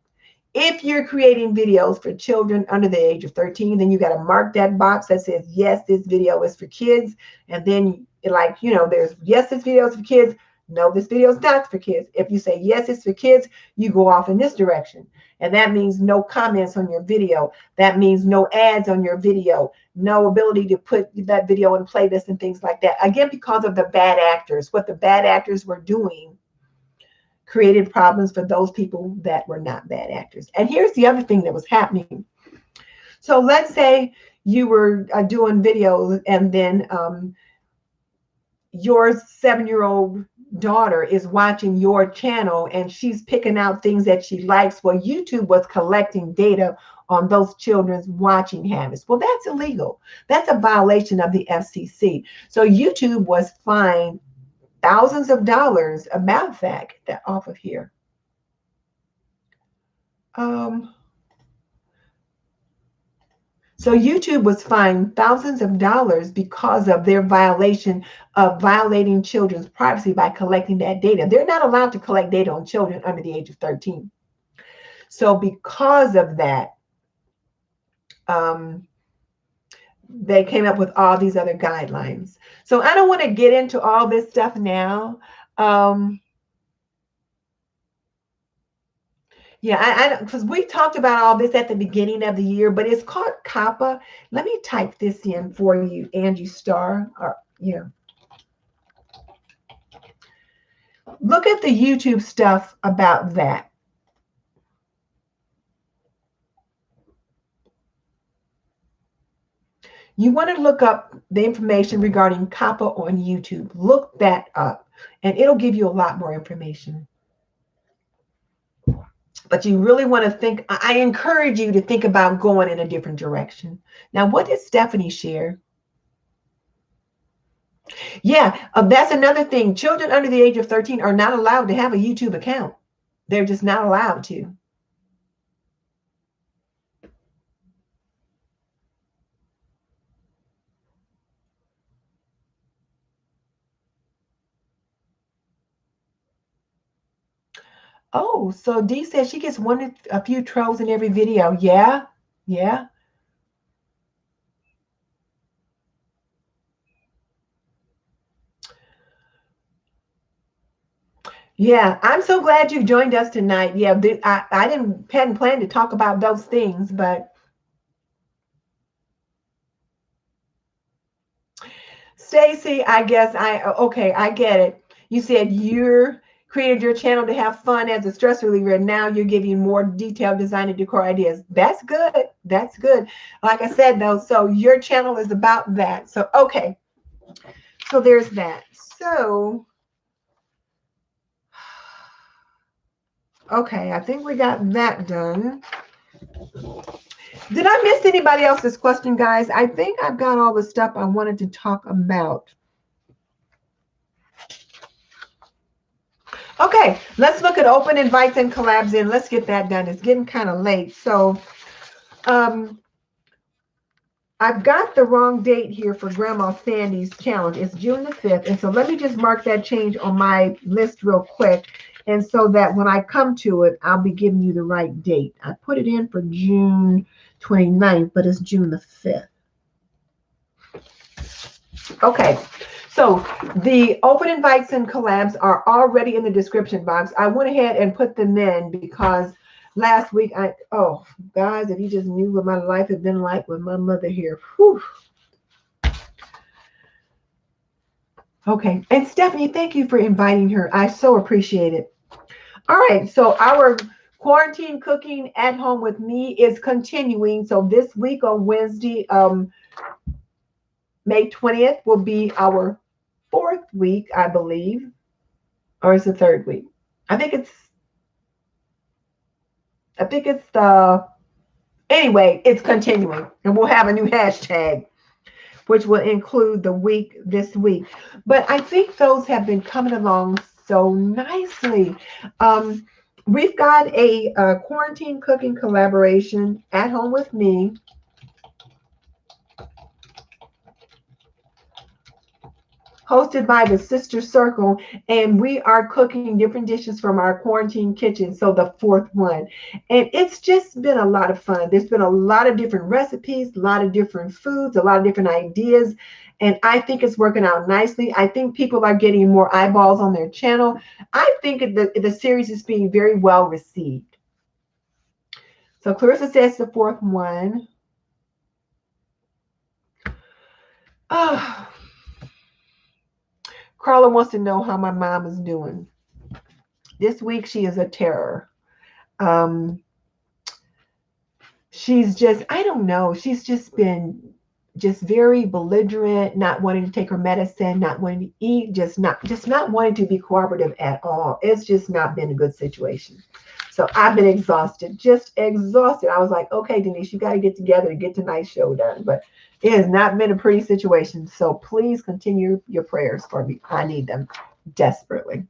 If you're creating videos for children under the age of 13, then you got to mark that box that says, yes, this video is for kids. And then, like, there's, yes, this video is for kids. No, this video is not for kids. If you say, yes, it's for kids, you go off in this direction. And that means no comments on your video. That means no ads on your video. No ability to put that video in playlists and things like that. Again, because of the bad actors. What the bad actors were doing created problems for those people that were not bad actors. And here's the other thing that was happening. So let's say you were doing videos, and then your 7-year-old daughter is watching your channel and she's picking out things that she likes. Well, YouTube was collecting data on those children's watching habits. Well, that's illegal. That's a violation of the FCC. So YouTube was fined thousands of dollars about that. Get that off of here. So YouTube was fined thousands of dollars because of their violation of violating children's privacy by collecting that data. They're not allowed to collect data on children under the age of 13. So because of that, they came up with all these other guidelines. So I don't want to get into all this stuff now. Yeah, because we talked about all this at the beginning of the year, but it's called COPPA. Let me type this in for you, Angie Starr. Yeah. Look at the YouTube stuff about that. You want to look up the information regarding COPPA on YouTube. Look that up, and it'll give you a lot more information. But you really want to think, I encourage you to think about going in a different direction. Now, what did Stephanie share? Yeah, that's another thing. Children under the age of 13 are not allowed to have a YouTube account. They're just not allowed to. Oh, so Dee says she gets a few trolls in every video. Yeah, yeah. Yeah, I'm so glad you joined us tonight. Yeah, I hadn't planned to talk about those things, but Stacy, I guess okay, I get it. You said you're created your channel to have fun as a stress reliever, and now you're giving more detailed design and decor ideas. That's good. That's good. Like I said, though, so your channel is about that. So, okay. So there's that. So, okay, I think we got that done. Did I miss anybody else's question, guys? I think I've got all the stuff I wanted to talk about. Okay, let's look at open invites and collabs in. Let's get that done. It's getting kind of late. So I've got the wrong date here for Grandma Sandy's challenge. It's June the 5th. And so let me just mark that change on my list real quick. And so that when I come to it, I'll be giving you the right date. I put it in for June 29th, but it's June the 5th. Okay. So the open invites and collabs are already in the description box. I went ahead and put them in because last week, oh, guys, if you just knew what my life had been like with my mother here. Whew. Okay. And Stephanie, thank you for inviting her. I so appreciate it. All right. So our quarantine cooking at home with me is continuing. So this week on Wednesday, May 20th will be our 4th week, I believe, or is the 3rd week? I think it's anyway, it's continuing, and we'll have a new hashtag, which will include the week this week. But I think those have been coming along so nicely. We've got a quarantine cooking collaboration at home with me. Hosted by the Sister Circle, and we are cooking different dishes from our quarantine kitchen, so the 4th one. And it's just been a lot of fun. There's been a lot of different recipes, a lot of different foods, a lot of different ideas, and I think it's working out nicely. I think people are getting more eyeballs on their channel. I think the series is being very well received. So Clarissa says the 4th one. Oh. Carla wants to know how my mom is doing. This week, she is a terror. She's just, I don't know. She's just been very belligerent, not wanting to take her medicine, not wanting to eat, just not wanting to be cooperative at all. It's just not been a good situation. So I've been exhausted, just exhausted. I was like, okay, Denise, you got to get together and get tonight's show done. But it has not been a pretty situation. So please continue your prayers for me. I need them desperately.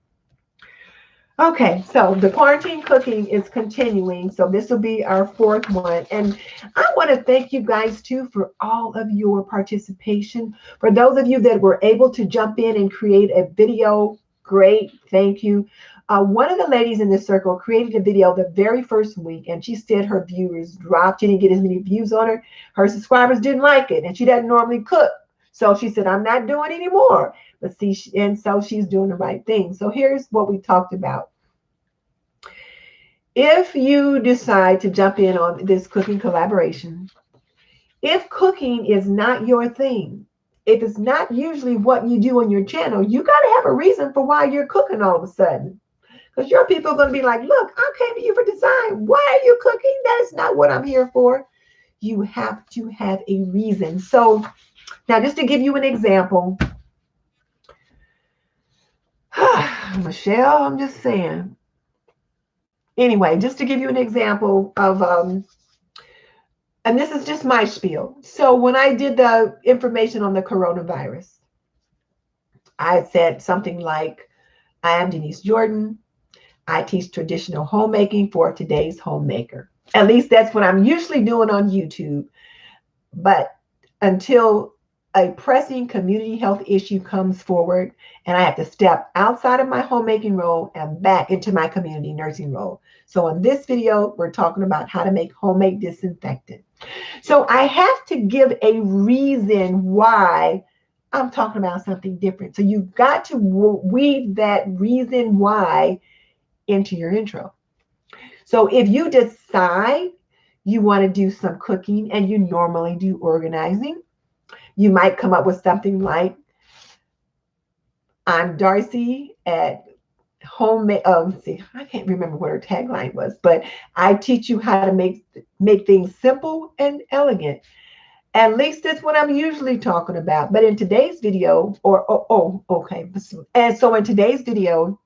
Okay, so the quarantine cooking is continuing. So this will be our 4th one. And I want to thank you guys, too, for all of your participation. For those of you that were able to jump in and create a video, great. Thank you. One of the ladies in this circle created a video the very first week, and she said her viewers dropped. She didn't get as many views on her. Her subscribers didn't like it, and she doesn't normally cook. So she said, I'm not doing anymore. But see, and so she's doing the right thing. So here's what we talked about. If you decide to jump in on this cooking collaboration, if cooking is not your thing, if it's not usually what you do on your channel, you got to have a reason for why you're cooking all of a sudden. Because your people are going to be like, look, I came to you for design. Why are you cooking? That is not what I'm here for. You have to have a reason. So now just to give you an example, Michelle, I'm just saying. Anyway, just to give you an example of, and this is just my spiel. So when I did the information on the coronavirus, I said something like, I am Denise Jordan. I teach traditional homemaking for today's homemaker. At least that's what I'm usually doing on YouTube. But until a pressing community health issue comes forward and I have to step outside of my homemaking role and back into my community nursing role. So in this video, we're talking about how to make homemade disinfectant. So I have to give a reason why I'm talking about something different. So you've got to weave that reason why into your intro. So if you decide you want to do some cooking and you normally do organizing, you might come up with something like, I'm Darcy at Homemade. See, I can't remember what her tagline was, but I teach you how to make things simple and elegant. At least that's what I'm usually talking about. But in today's video, okay. And so in today's video,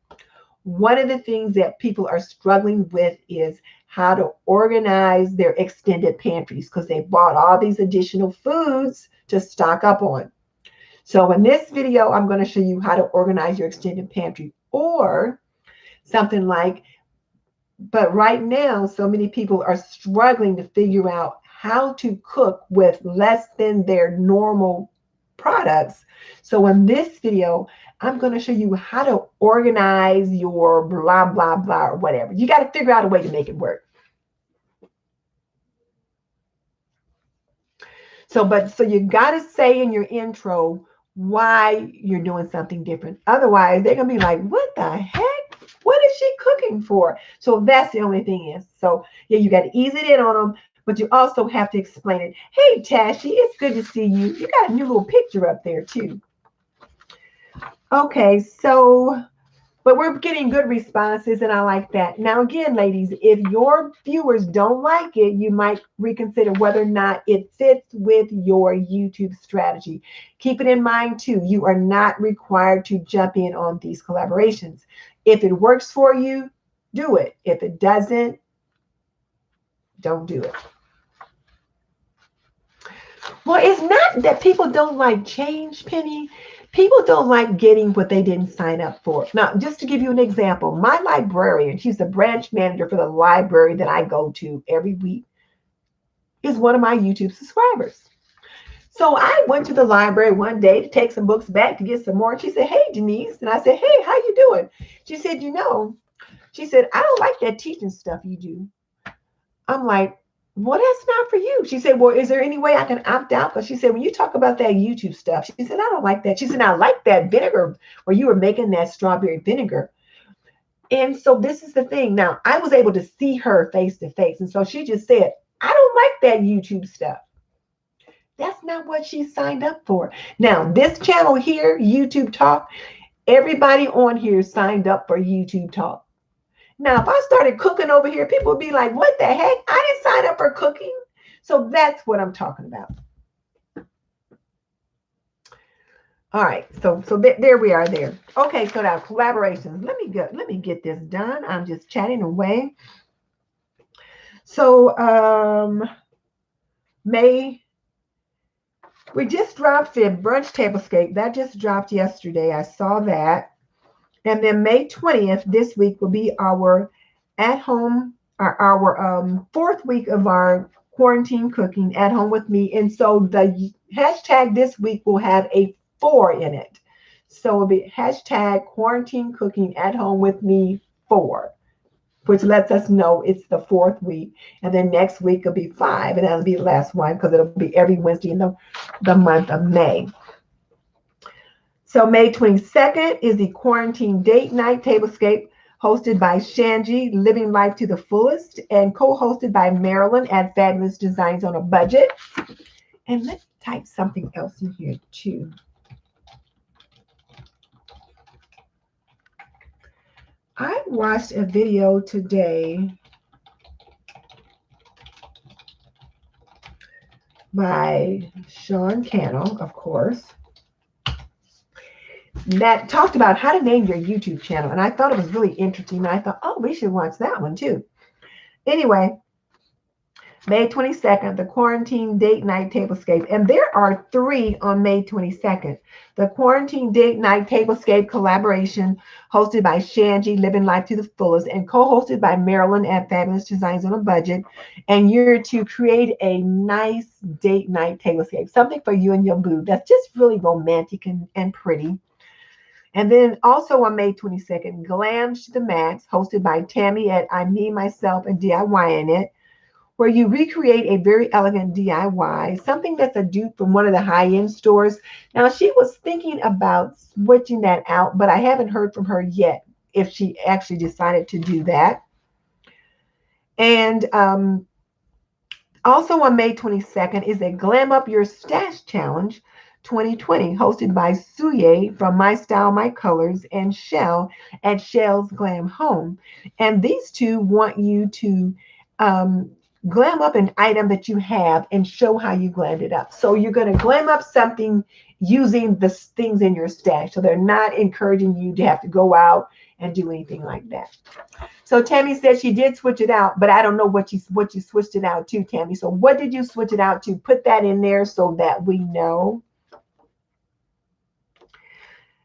one of the things that people are struggling with is how to organize their extended pantries because they bought all these additional foods to stock up on. So in this video, I'm going to show you how to organize your extended pantry, or something like, but right now, so many people are struggling to figure out how to cook with less than their normal products. So in this video, I'm going to show you how to organize your blah, blah, blah, or whatever. You got to figure out a way to make it work. So you got to say in your intro why you're doing something different. Otherwise, they're going to be like, what the heck? What is she cooking for? So that's the only thing is. So yeah, you got to ease it in on them, but you also have to explain it. Hey, Tashi, it's good to see you. You got a new little picture up there too. Okay, so, but we're getting good responses and I like that. Now again, ladies, if your viewers don't like it, you might reconsider whether or not it fits with your YouTube strategy. Keep it in mind too, you are not required to jump in on these collaborations. If it works for you, do it. If it doesn't, don't do it. Well, it's not that people don't like change, Penny. People don't like getting what they didn't sign up for. Now, just to give you an example, my librarian, she's the branch manager for the library that I go to every week, is one of my YouTube subscribers. So I went to the library one day to take some books back to get some more. She said, hey, Denise. And I said, hey, how you doing? She said, she said, I don't like that teaching stuff you do. I'm like, well, that's not for you. She said, well, is there any way I can opt out? Because she said, when you talk about that YouTube stuff, she said, I don't like that. She said, I like that vinegar where you were making that strawberry vinegar. And so this is the thing. Now, I was able to see her face to face. And so she just said, I don't like that YouTube stuff. That's not what she signed up for. Now, this channel here, YouTube Talk, everybody on here signed up for YouTube Talk. Now, if I started cooking over here, people would be like, what the heck? I didn't sign up for cooking. So that's what I'm talking about. All right. So there we are there. Okay. So now collaborations. Let me get this done. I'm just chatting away. So we just dropped the brunch tablescape. That just dropped yesterday. I saw that. And then May 20th, this week, will be our at home, our fourth week of our quarantine cooking at home with me. And so the hashtag this week will have a 4 in it. So it'll be hashtag quarantine cooking at home with me 4, which lets us know it's the 4th week. And then next week will be 5, and that'll be the last one because it'll be every Wednesday in the month of May. So May 22nd is the quarantine date night tablescape hosted by Shangie, Living Life to the Fullest, and co-hosted by Marilyn at Fabulous Designs on a Budget. And let's type something else in here too. I watched a video today by Sean Cannell, of course, that talked about how to name your YouTube channel. And I thought it was really interesting. And I thought, oh, we should watch that one too. Anyway, May 22nd, the quarantine date night tablescape. And there are 3 on May 22nd. The quarantine date night tablescape collaboration hosted by Shangie, Living Life to the Fullest, and co-hosted by Marilyn at Fabulous Designs on a Budget. And you're to create a nice date night tablescape, something for you and your boo that's just really romantic and pretty. And then also on May 22nd, Glammed to the Max, hosted by Tammy at I Me, Myself, and DIY in It, where you recreate a very elegant DIY, something that's a dupe from one of the high-end stores. Now, she was thinking about switching that out, but I haven't heard from her yet if she actually decided to do that. And also on May 22nd is a Glam Up Your Stash challenge 2020, hosted by Sule from My Style, My Colors, and Chelle at Chelle's Glam Home. And these two want you to glam up an item that you have and show how you glammed it up. So you're going to glam up something using the things in your stash. So they're not encouraging you to have to go out and do anything like that. So Tammy said she did switch it out, but I don't know what you switched it out to, Tammy. So what did you switch it out to? Put that in there so that we know.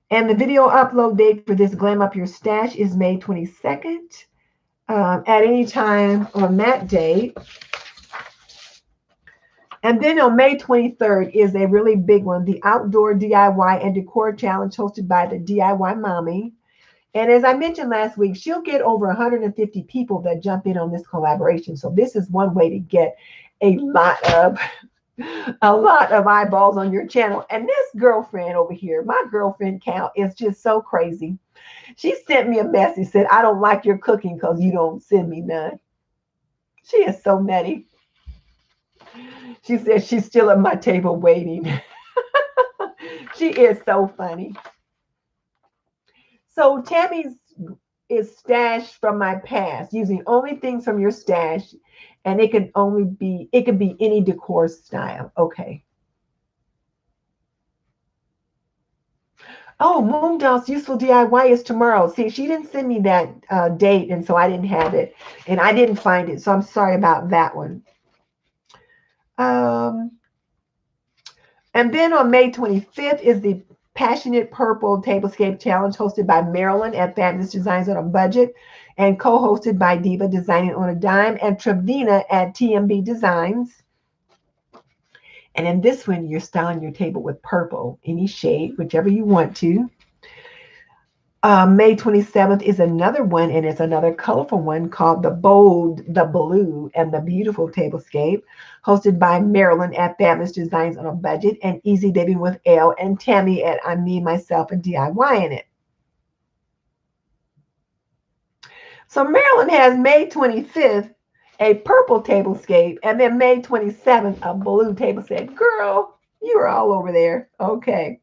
And the video upload date for this Glam Up Your Stash is May 22nd. At any time on that date. And then on May 23rd is a really big one, the Outdoor DIY and Decor Challenge hosted by the DIY Mommy. And as I mentioned last week, she'll get over 150 people that jump in on this collaboration. So this is one way to get a lot of eyeballs on your channel. And this girlfriend over here, my girlfriend count is just so crazy. She sent me a message, said, I don't like your cooking because you don't send me none. She is so nutty. She said she's still at my table waiting. She is so funny. So Tammy's is stashed from my past, using only things from your stash, and it could be any decor style. Okay. Oh, Moondog's Useful DIY is tomorrow. See, she didn't send me that date, and so I didn't have it, and I didn't find it, so I'm sorry about that one. And then on May 25th is the Passionate Purple Tablescape Challenge hosted by Marilyn at Fabulous Designs on a Budget and co-hosted by Diva Designing on a Dime and Trevina at TMB Designs. And in this one, you're styling your table with purple, any shade, whichever you want to. May 27th is another one, and it's another colorful one called The Bold, the Blue, and the Beautiful Tablescape, hosted by Marilyn at Fabulous Designs on a Budget and Easy Living with Elle and Tammy at I'm Me, Myself, and DIY in it. So Marilyn has May 25th a purple tablescape, and then May 27th a blue tablescape. Girl, you are all over there. Okay.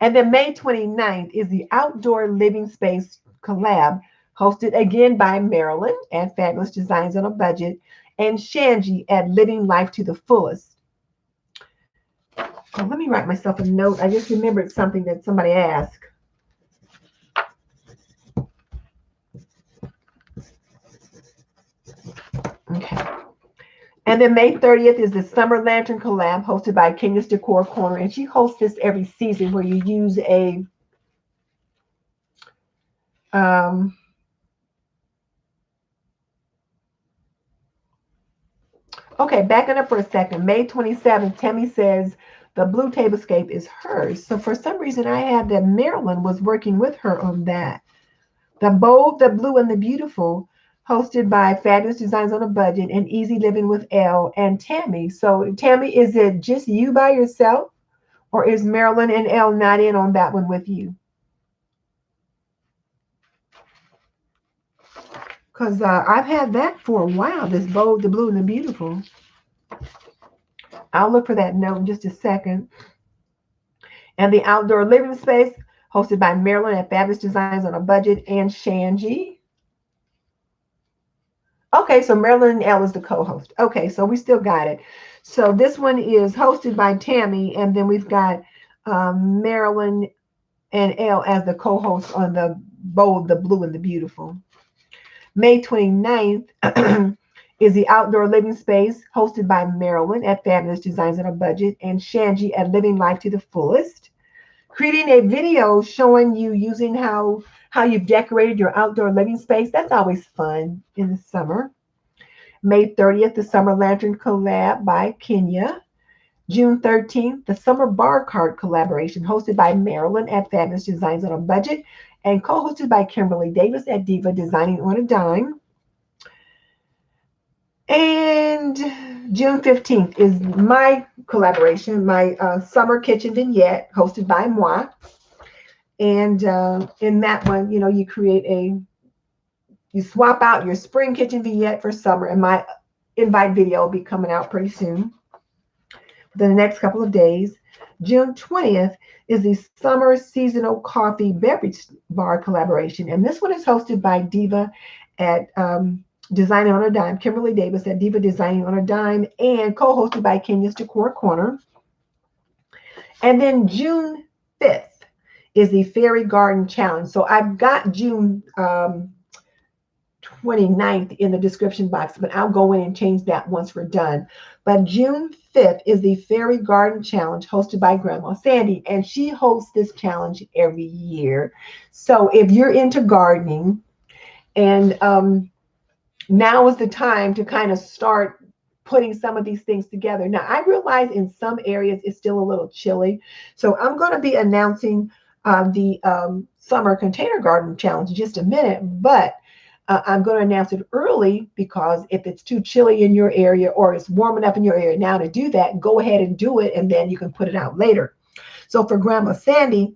And then May 29th is the Outdoor Living Space Collab, hosted again by Marilyn at Fabulous Designs on a Budget and Shangie at Living Life to the Fullest. Oh, let me write myself a note. I just remembered something that somebody asked. Okay. And then May 30th is the Summer Lantern Collab hosted by Kenya's Decor Corner. And she hosts this every season where you use a okay, backing up for a second. May 27th, Tammy says the blue tablescape is hers. So for some reason, I had that Marilyn was working with her on that. The Bold, the Blue, and the Beautiful, hosted by Fabulous Designs on a Budget and Easy Living with Elle and Tammy. So Tammy, is it just you by yourself, or is Marilyn and Elle not in on that one with you? Because I've had that for a while, this Bold, the Blue, and the Beautiful. I'll look for that note in just a second. And the Outdoor Living Space, hosted by Marilyn at Fabulous Designs on a Budget and Shangie. Okay, so Marilyn and Elle is the co-host. Okay, so we still got it. So this one is hosted by Tammy, and then we've got Marilyn and Elle as the co-hosts on the Bold, the Blue, and the Beautiful. May 29th is the Outdoor Living Space, hosted by Marilyn at Fabulous Designs on a Budget and Shangie at Living Life to the Fullest. Creating a video showing you using how you've decorated your outdoor living space. That's always fun in the summer. May 30th, the Summer Lantern Collab by Kenya. June 13th, the Summer Bar Card Collaboration, hosted by Marilyn at Fabulous Designs on a Budget and co-hosted by Kimberly Davis at Diva Designing on a Dime. And June 15th is my collaboration, my Summer Kitchen Vignette, hosted by moi. And in that one, you know, you swap out your spring kitchen vignette for summer, and my invite video will be coming out pretty soon, within the next couple of days. June 20th is the Summer Seasonal Coffee Beverage Bar collaboration. And this one is hosted by Diva at Designing on a Dime, Kimberly Davis at Diva Designing on a Dime, and co-hosted by Kenya's Decor Corner. And then June 5th is the Fairy Garden Challenge. So I've got June 29th in the description box, but I'll go in and change that once we're done. But June 5th is the Fairy Garden Challenge hosted by Grandma Sandy, and she hosts this challenge every year. So if you're into gardening, and now is the time to kind of start putting some of these things together. Now, I realize in some areas it's still a little chilly, so I'm going to be announcing the Summer Container Garden Challenge in just a minute, but I'm going to announce it early because if it's too chilly in your area or it's warm enough in your area now to do that, go ahead and do it, and then you can put it out later. So for Grandma Sandy,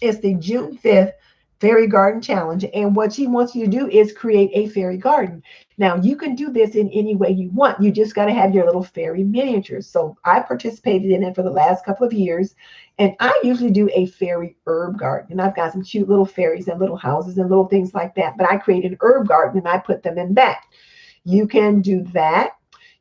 it's the June 5th Fairy Garden Challenge, and what she wants you to do is create a fairy garden. Now, you can do this in any way you want. You just got to have your little fairy miniatures. So I participated in it for the last couple of years, and I usually do a fairy herb garden. And I've got some cute little fairies and little houses and little things like that. But I created an herb garden, and I put them in that. You can do that.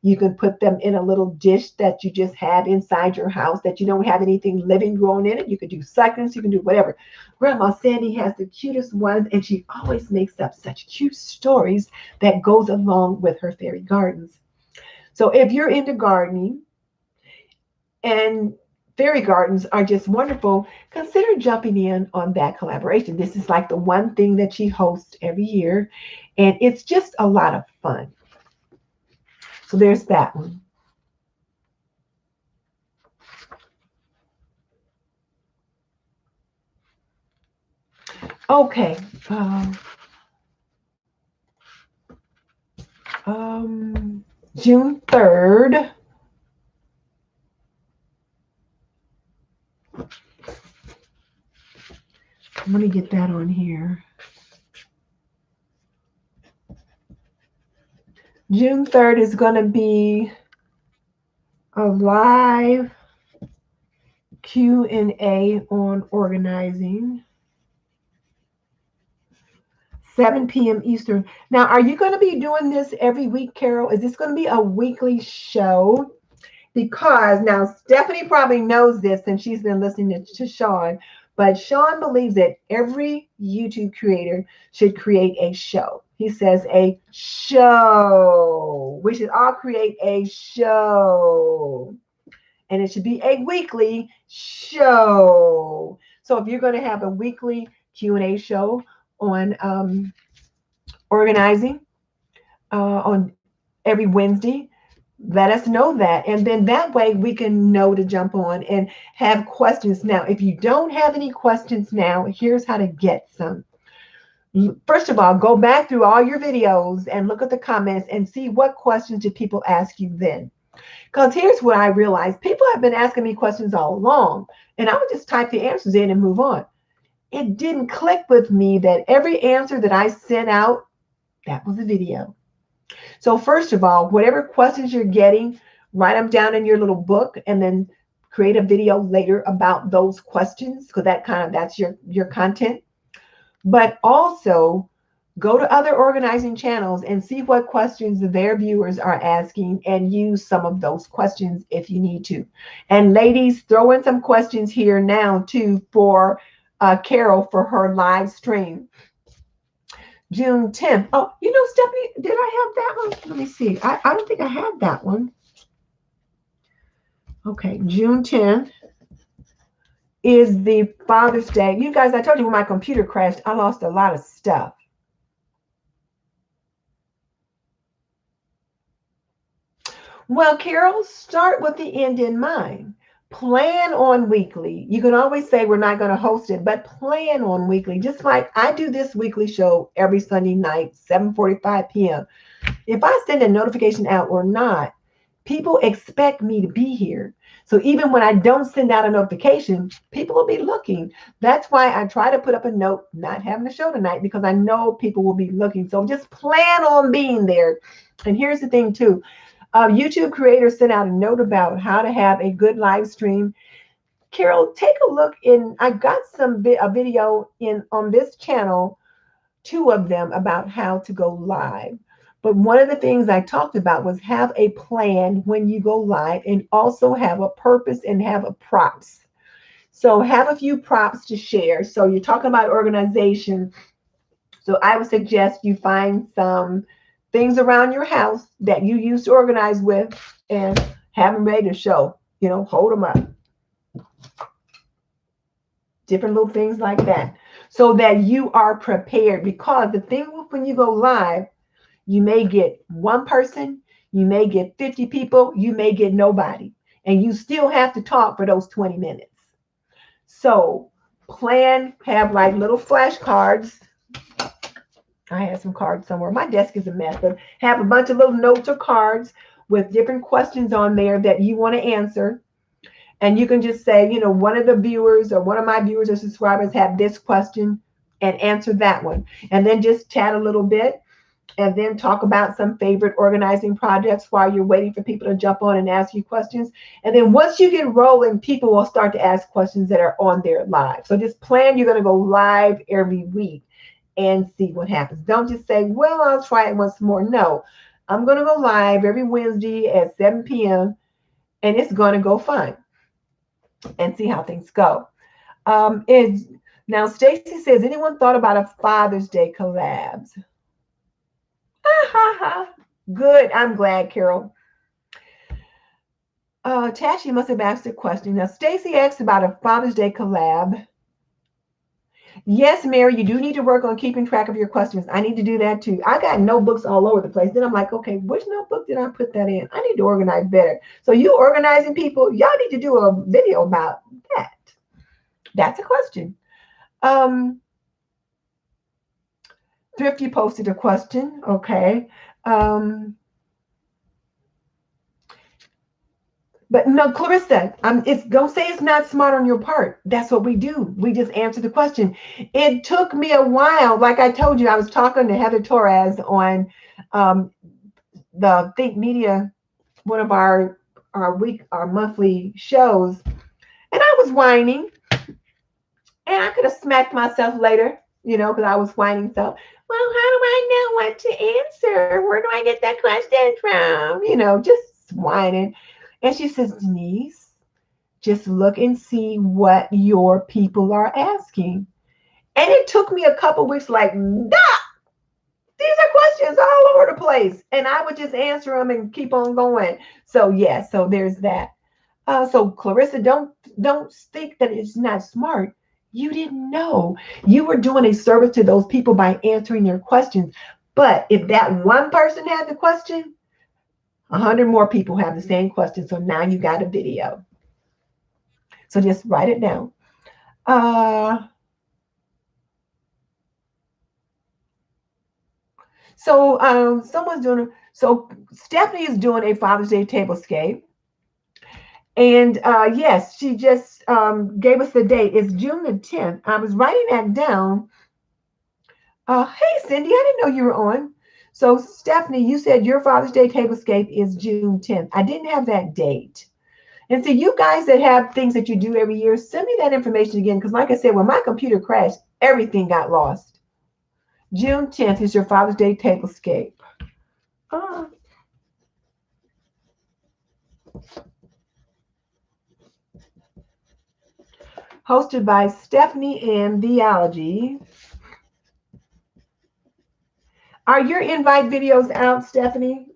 You can put them in a little dish that you just have inside your house that you don't have anything living growing in it. You can do succulents. You can do whatever. Grandma Sandy has the cutest ones, and she always makes up such cute stories that goes along with her fairy gardens. So if you're into gardening, and fairy gardens are just wonderful, consider jumping in on that collaboration. This is like the one thing that she hosts every year, and it's just a lot of fun. So there's that one. Okay. June 3rd. Let me get that on here. June 3rd is going to be a live Q&A on organizing. 7 p.m. Eastern. Now, are you going to be doing this every week, Carol? Is this going to be a weekly show? Because now Stephanie probably knows this and she's been listening to Sean, but Sean believes that every YouTube creator should create a show. He says a show. We should all create a show. And it should be a weekly show. So if you're going to have a weekly Q&A show on organizing on every Wednesday, let us know that. And then that way we can know to jump on and have questions. Now, if you don't have any questions now, here's how to get some. First of all, go back through all your videos and look at the comments and see what questions did people ask you then. Because here's what I realized. People have been asking me questions all along, and I would just type the answers in and move on. It didn't click with me that every answer that I sent out, that was a video. So first of all, whatever questions you're getting, write them down in your little book and then create a video later about those questions, because that's your content. But also go to other organizing channels and see what questions their viewers are asking and use some of those questions if you need to. And ladies, throw in some questions here now too for Carol for her live stream. June 10th. Oh, you know, Stephanie, did I have that one? Let me see. I don't think I had that one. Okay, June 10th is the Father's Day. You guys, I told you when my computer crashed, I lost a lot of stuff. Well, Carol, start with the end in mind. Plan on weekly. You can always say we're not going to host it, but plan on weekly. Just like I do this weekly show every Sunday night, 7:45 p.m. If I send a notification out or not, people expect me to be here. So even when I don't send out a notification, people will be looking. That's why I try to put up a note, not having a show tonight, because I know people will be looking. So just plan on being there. And here's the thing too. YouTube creators sent out a note about how to have a good live stream. Carol, take a look in, I got a video on this channel, 2 of them, about how to go live. But one of the things I talked about was have a plan when you go live, and also have a purpose and have a props. So have a few props to share. So you're talking about organization. So I would suggest you find some things around your house that you used to organize with and have them ready to show, hold them up. Different little things like that, so that you are prepared. Because the thing when you go live, you may get 1 person, you may get 50 people, you may get nobody, and you still have to talk for those 20 minutes. So plan, have like little flashcards. I have some cards somewhere. My desk is a mess, but have a bunch of little notes or cards with different questions on there that you want to answer. And you can just say, one of the viewers or one of my viewers or subscribers have this question, and answer that one. And then just chat a little bit, and then talk about some favorite organizing projects while you're waiting for people to jump on and ask you questions. And then once you get rolling, people will start to ask questions that are on there live. So just plan you're going to go live every week and see what happens. Don't just say, well, I'll try it once more. No, I'm going to go live every Wednesday at 7 p.m. and it's going to go fine, and see how things go. Now Stacy says, anyone thought about a Father's Day collabs? Good. I'm glad, Carol. Tashi must have asked a question. Now Stacy asked about a Father's Day collab. Yes, Mary, you do need to work on keeping track of your questions. I need to do that too. I got notebooks all over the place. Then I'm like, okay, which notebook did I put that in? I need to organize better. So you organizing people, y'all need to do a video about that. That's a question. Thrifty posted a question. Okay. But no, Clarissa, don't say it's not smart on your part. That's what we do. We just answer the question. It took me a while. Like I told you, I was talking to Heather Torres on the Think Media, one of our monthly shows, and I was whining, and I could have smacked myself later, because I was whining. So, well, how do I know what to answer? Where do I get that question from? Just whining. And she says, Denise, just look and see what your people are asking. And it took me a couple weeks like, these are questions all over the place. And I would just answer them and keep on going. So, yeah, so there's that. So, Clarissa, don't think that it's not smart. You didn't know. You were doing a service to those people by answering their questions. But if that one person had the question, 100 more people have the same question. So now you got a video. So just write it down. So Stephanie is doing a Father's Day tablescape. And yes, she just gave us the date. It's June the 10th. I was writing that down. Hey, Cindy, I didn't know you were on. So Stephanie, you said your Father's Day tablescape is June 10th. I didn't have that date. And so you guys that have things that you do every year, send me that information again. Because like I said, when my computer crashed, everything got lost. June 10th is your Father's Day tablescape. Hosted by Stephanie and Theology. Are your invite videos out, Stephanie?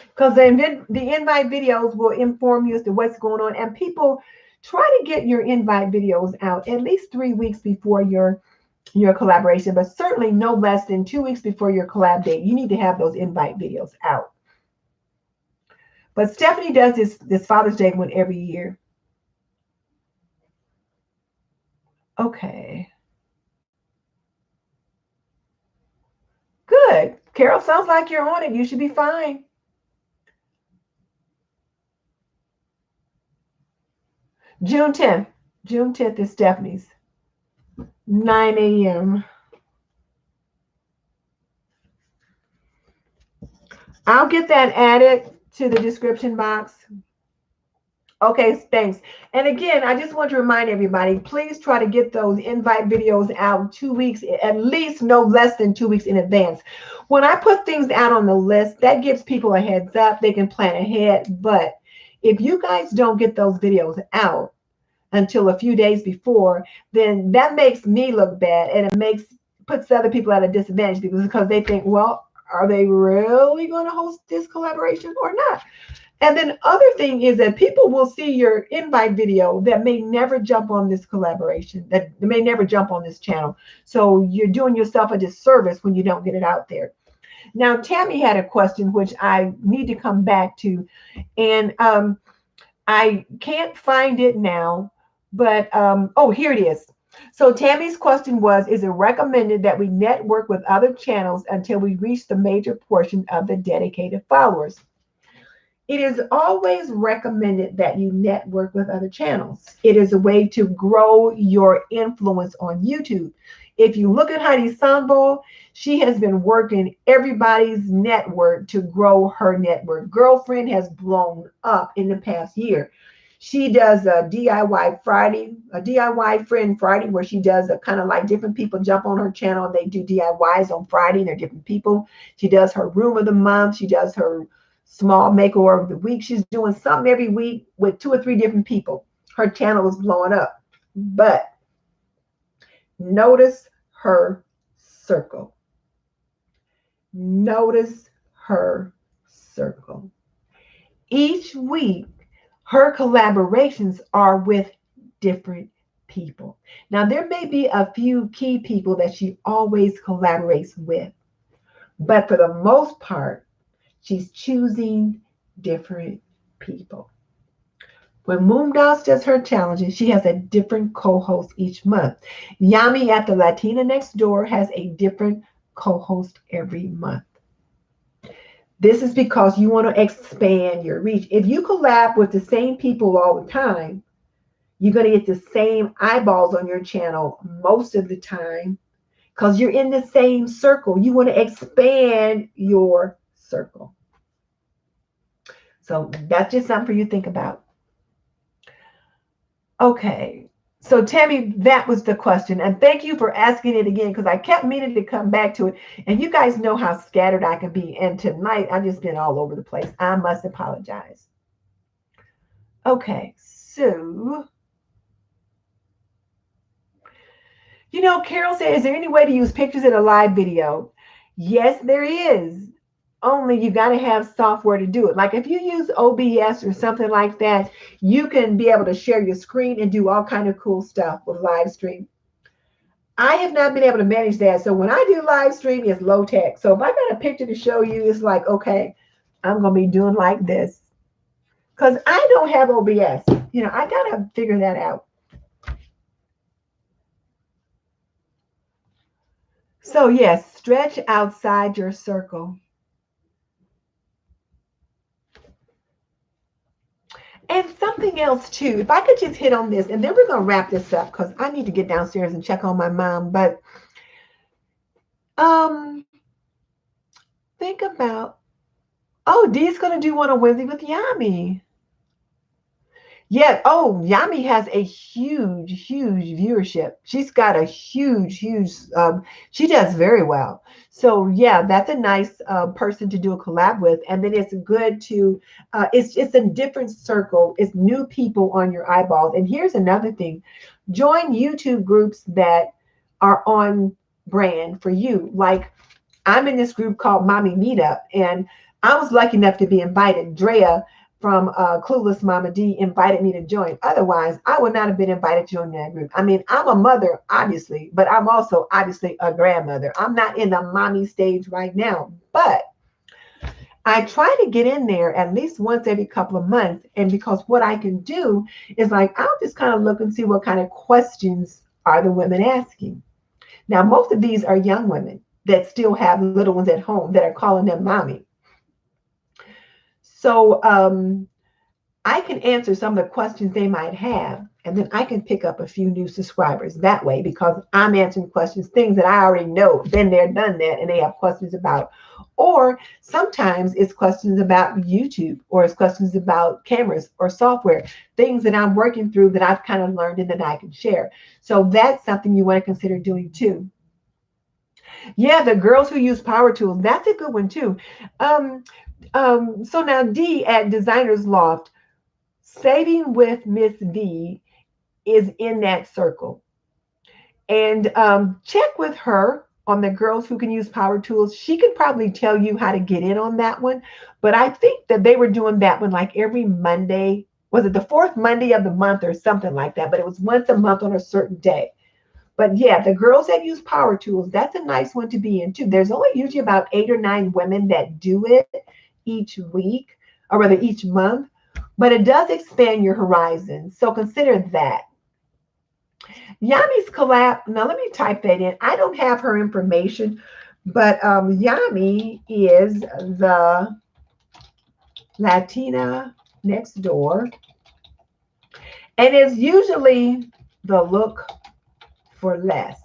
Because the invite videos will inform you as to what's going on. And people, try to get your invite videos out at least 3 weeks before your collaboration, but certainly no less than 2 weeks before your collab date. You need to have those invite videos out. But Stephanie does this Father's Day one every year. Okay. Good. Carol, sounds like you're on it. You should be fine. June 10th. June 10th is Stephanie's. 9 a.m. I'll get that added to the description box? Okay, thanks. And again, I just want to remind everybody, please try to get those invite videos out 2 weeks, at least no less than 2 weeks in advance. When I put things out on the list, that gives people a heads up. They can plan ahead. But if you guys don't get those videos out until a few days before, then that makes me look bad, and it puts other people at a disadvantage because they think, well, are they really going to host this collaboration or not? And then other thing is that people will see your invite video that may never jump on this collaboration, that may never jump on this channel. So you're doing yourself a disservice when you don't get it out there. Now, Tammy had a question, which I need to come back to. And I can't find it now, but, oh, here it is. So Tammy's question was, is it recommended that we network with other channels until we reach the major portion of the dedicated followers? It is always recommended that you network with other channels. It is a way to grow your influence on YouTube. If you look at Heidi Sambo, she has been working everybody's network to grow her network. Girlfriend has blown up in the past year. She does a DIY Friday, a DIY Friend Friday, where she does a kind of like different people jump on her channel and they do DIYs on Friday, and they're different people. She does her room of the month. She does her small makeover of the week. She's doing something every week with 2 or 3 different people. Her channel is blowing up. But notice her circle. Notice her circle. Each week, her collaborations are with different people. Now, there may be a few key people that she always collaborates with, but for the most part, she's choosing different people. When Moomdos does her challenges, she has a different co-host each month. Yami at the Latina Next Door has a different co-host every month. This is because you want to expand your reach. If you collab with the same people all the time, you're going to get the same eyeballs on your channel most of the time because you're in the same circle. You want to expand your circle. So that's just something for you to think about. Okay. So Tammy, that was the question. And thank you for asking it again, because I kept meaning to come back to it. And you guys know how scattered I can be. And tonight, I've just been all over the place. I must apologize. Okay. So, you know, Carol said, is there any way to use pictures in a live video? Yes, there is. Only you got to have software to do it. Like if you use OBS or something like that, you can be able to share your screen and do all kind of cool stuff with live stream. I have not been able to manage that. So when I do live stream, it's low tech. So if I got a picture to show you, it's like, okay, I'm going to be doing like this. Because I don't have OBS. You know, I got to figure that out. So yes, stretch outside your circle. And something else too, if I could just hit on this, and then we're going to wrap this up because I need to get downstairs and check on my mom. But think about, oh, Dee's going to do one on Wednesday with Yami. Yeah. Oh, Yami has a huge, huge viewership. She's got a huge, she does very well. So yeah, that's a nice person to do a collab with. And then it's good to, it's a different circle. It's new people on your eyeballs. And here's another thing. Join YouTube groups that are on brand for you. Like I'm in this group called Mommy Meetup, and I was lucky enough to be invited. Drea from Clueless Mama D invited me to join. Otherwise, I would not have been invited to join that group. I mean, I'm a mother, obviously, but I'm also obviously a grandmother. I'm not in the mommy stage right now, but I try to get in there at least once every couple of months. And because what I can do is like, I'll just kind of look and see what kind of questions are the women asking. Now, most of these are young women that still have little ones at home that are calling them mommy. So I can answer some of the questions they might have. And then I can pick up a few new subscribers that way because I'm answering questions, things that I already know, been there, done that, and they have questions about. Or sometimes it's questions about YouTube, or it's questions about cameras or software, things that I'm working through that I've kind of learned and that I can share. So that's something you want to consider doing too. Yeah, the girls who use power tools, that's a good one too. So now D at Designer's Loft, Saving with Miss V is in that circle. And check with her on the girls who can use power tools. She can probably tell you how to get in on that one. But I think that they were doing that one like every Monday. Was it the fourth Monday of the month or something like that? But it was once a month on a certain day. But yeah, the girls that use power tools, that's a nice one to be in too. There's only usually about 8 or 9 women that do it each week, or rather each month. But it does expand your horizon. So consider that. Yami's collab. Now let me type that in. I don't have her information, but Yami is the Latina next door, and it's usually the look for less.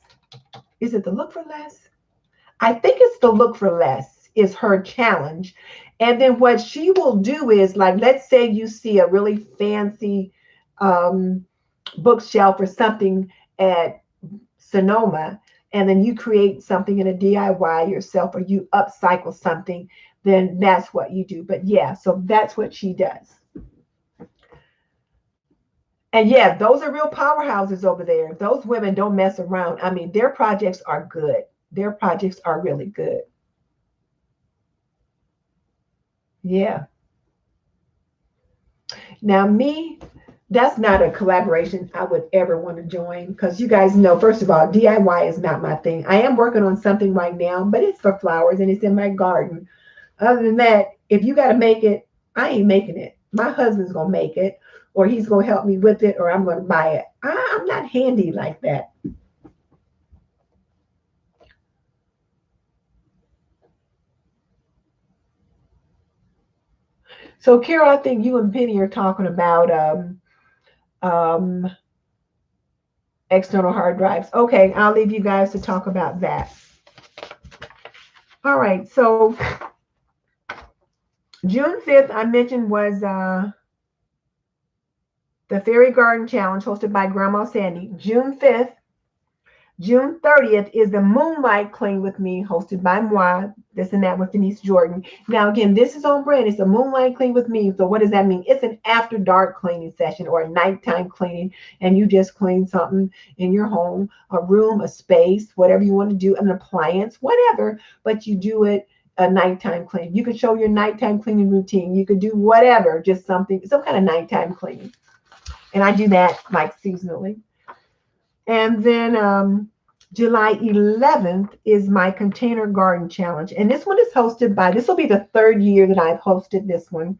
Is it the look for less? I think it's the look for less is her challenge. And then what she will do is, like, let's say you see a really fancy bookshelf or something at Sonoma, and then you create something in a DIY yourself, or you upcycle something, then that's what you do. But yeah, so that's what she does. And yeah, those are real powerhouses over there. Those women don't mess around. I mean, their projects are good. Their projects are really good. Yeah. Now me, that's not a collaboration I would ever want to join, because you guys know, first of all, DIY is not my thing. I am working on something right now, but it's for flowers and it's in my garden. Other than that, if you got to make it, I ain't making it. My husband's going to make it, or he's going to help me with it, or I'm going to buy it. I'm not handy like that. So, Carol, I think you and Penny are talking about external hard drives. Okay, I'll leave you guys to talk about that. All right, so June 5th, I mentioned, was the Fairy Garden Challenge hosted by Grandma Sandy. June 5th. June 30th is the Moonlight Clean with Me, hosted by moi, this and that with Denise Jordan. Now, again, this is on brand. It's a Moonlight Clean with Me. So what does that mean? It's an after dark cleaning session or a nighttime cleaning, and you just clean something in your home, a room, a space, whatever you want to do, an appliance, whatever, but you do it a nighttime clean. You could show your nighttime cleaning routine. You could do whatever, just something, some kind of nighttime cleaning. And I do that like seasonally. And then July 11th is my Container Garden Challenge. And this one is hosted by, this will be the 3rd year that I've hosted this one.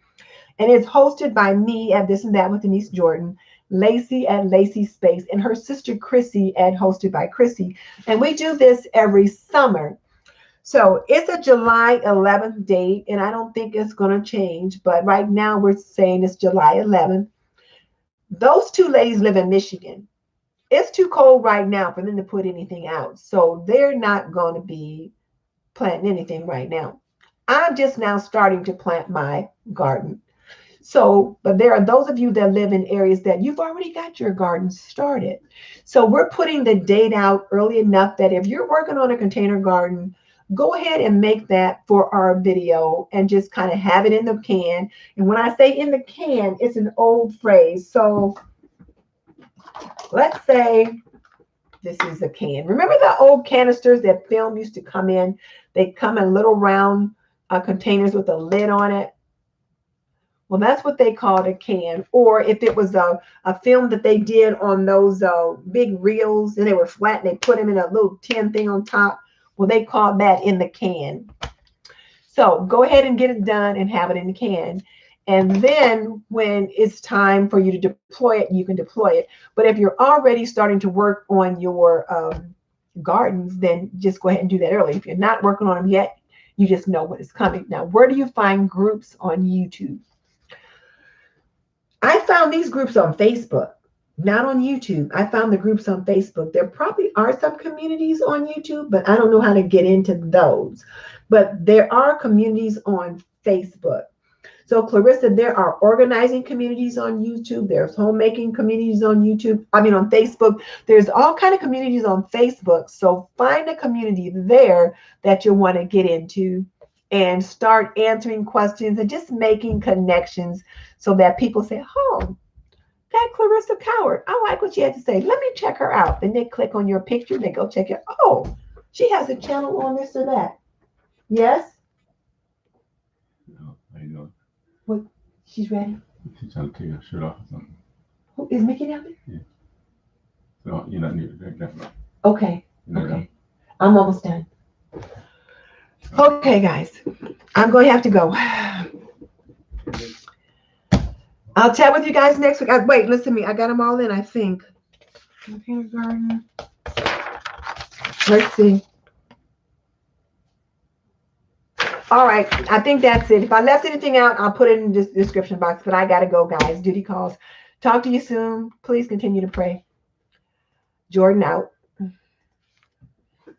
And it's hosted by me at This and That with Denise Jordan, Lacey at Lacey Space, and her sister Chrissy at Hosted by Chrissy. And we do this every summer. So it's a July 11th date, and I don't think it's going to change. But right now we're saying it's July 11th. Those two ladies live in Michigan. It's too cold right now for them to put anything out. So they're not going to be planting anything right now. I'm just now starting to plant my garden. So, but there are those of you that live in areas that you've already got your garden started. So we're putting the date out early enough that if you're working on a container garden, go ahead and make that for our video and just kind of have it in the can. And when I say in the can, it's an old phrase. So let's say this is a can. Remember the old canisters that film used to come in? They come in little round containers with a lid on it. Well, that's what they called a can. Or if it was a film that they did on those big reels and they were flat and they put them in a little tin thing on top, well, they called that in the can. So go ahead and get it done and have it in the can. And then when it's time for you to deploy it, you can deploy it. But if you're already starting to work on your gardens, then just go ahead and do that early. If you're not working on them yet, you just know what is coming. Now, where do you find groups on YouTube? I found these groups on Facebook. not on YouTube. I found the groups on Facebook. There probably are some communities on YouTube, but I don't know how to get into those. But there are communities on Facebook. So Clarissa, there are organizing communities on YouTube. There's homemaking communities on YouTube. I mean, on Facebook. There's all kind of communities on Facebook. So find a community there that you want to get into and start answering questions and just making connections so that people say, oh, that Clarissa Coward, I like what she had to say. Let me check her out. Then they click on your picture. They go check it. Oh, she has a channel on this or that. Yes? How you doing? What? She's ready? She's trying to take her shirt off or something. Who is Mickey down there? Yeah. So you're not near the camera. Okay. Okay. I'm almost done. Okay, guys. I'm going to have to go. I'll chat with you guys next week. Wait, listen to me. I got them all in, I think. Kindergarten. Let's see. All right. I think that's it. If I left anything out, I'll put it in the description box. But I got to go, guys. Duty calls. Talk to you soon. Please continue to pray. Jordan out.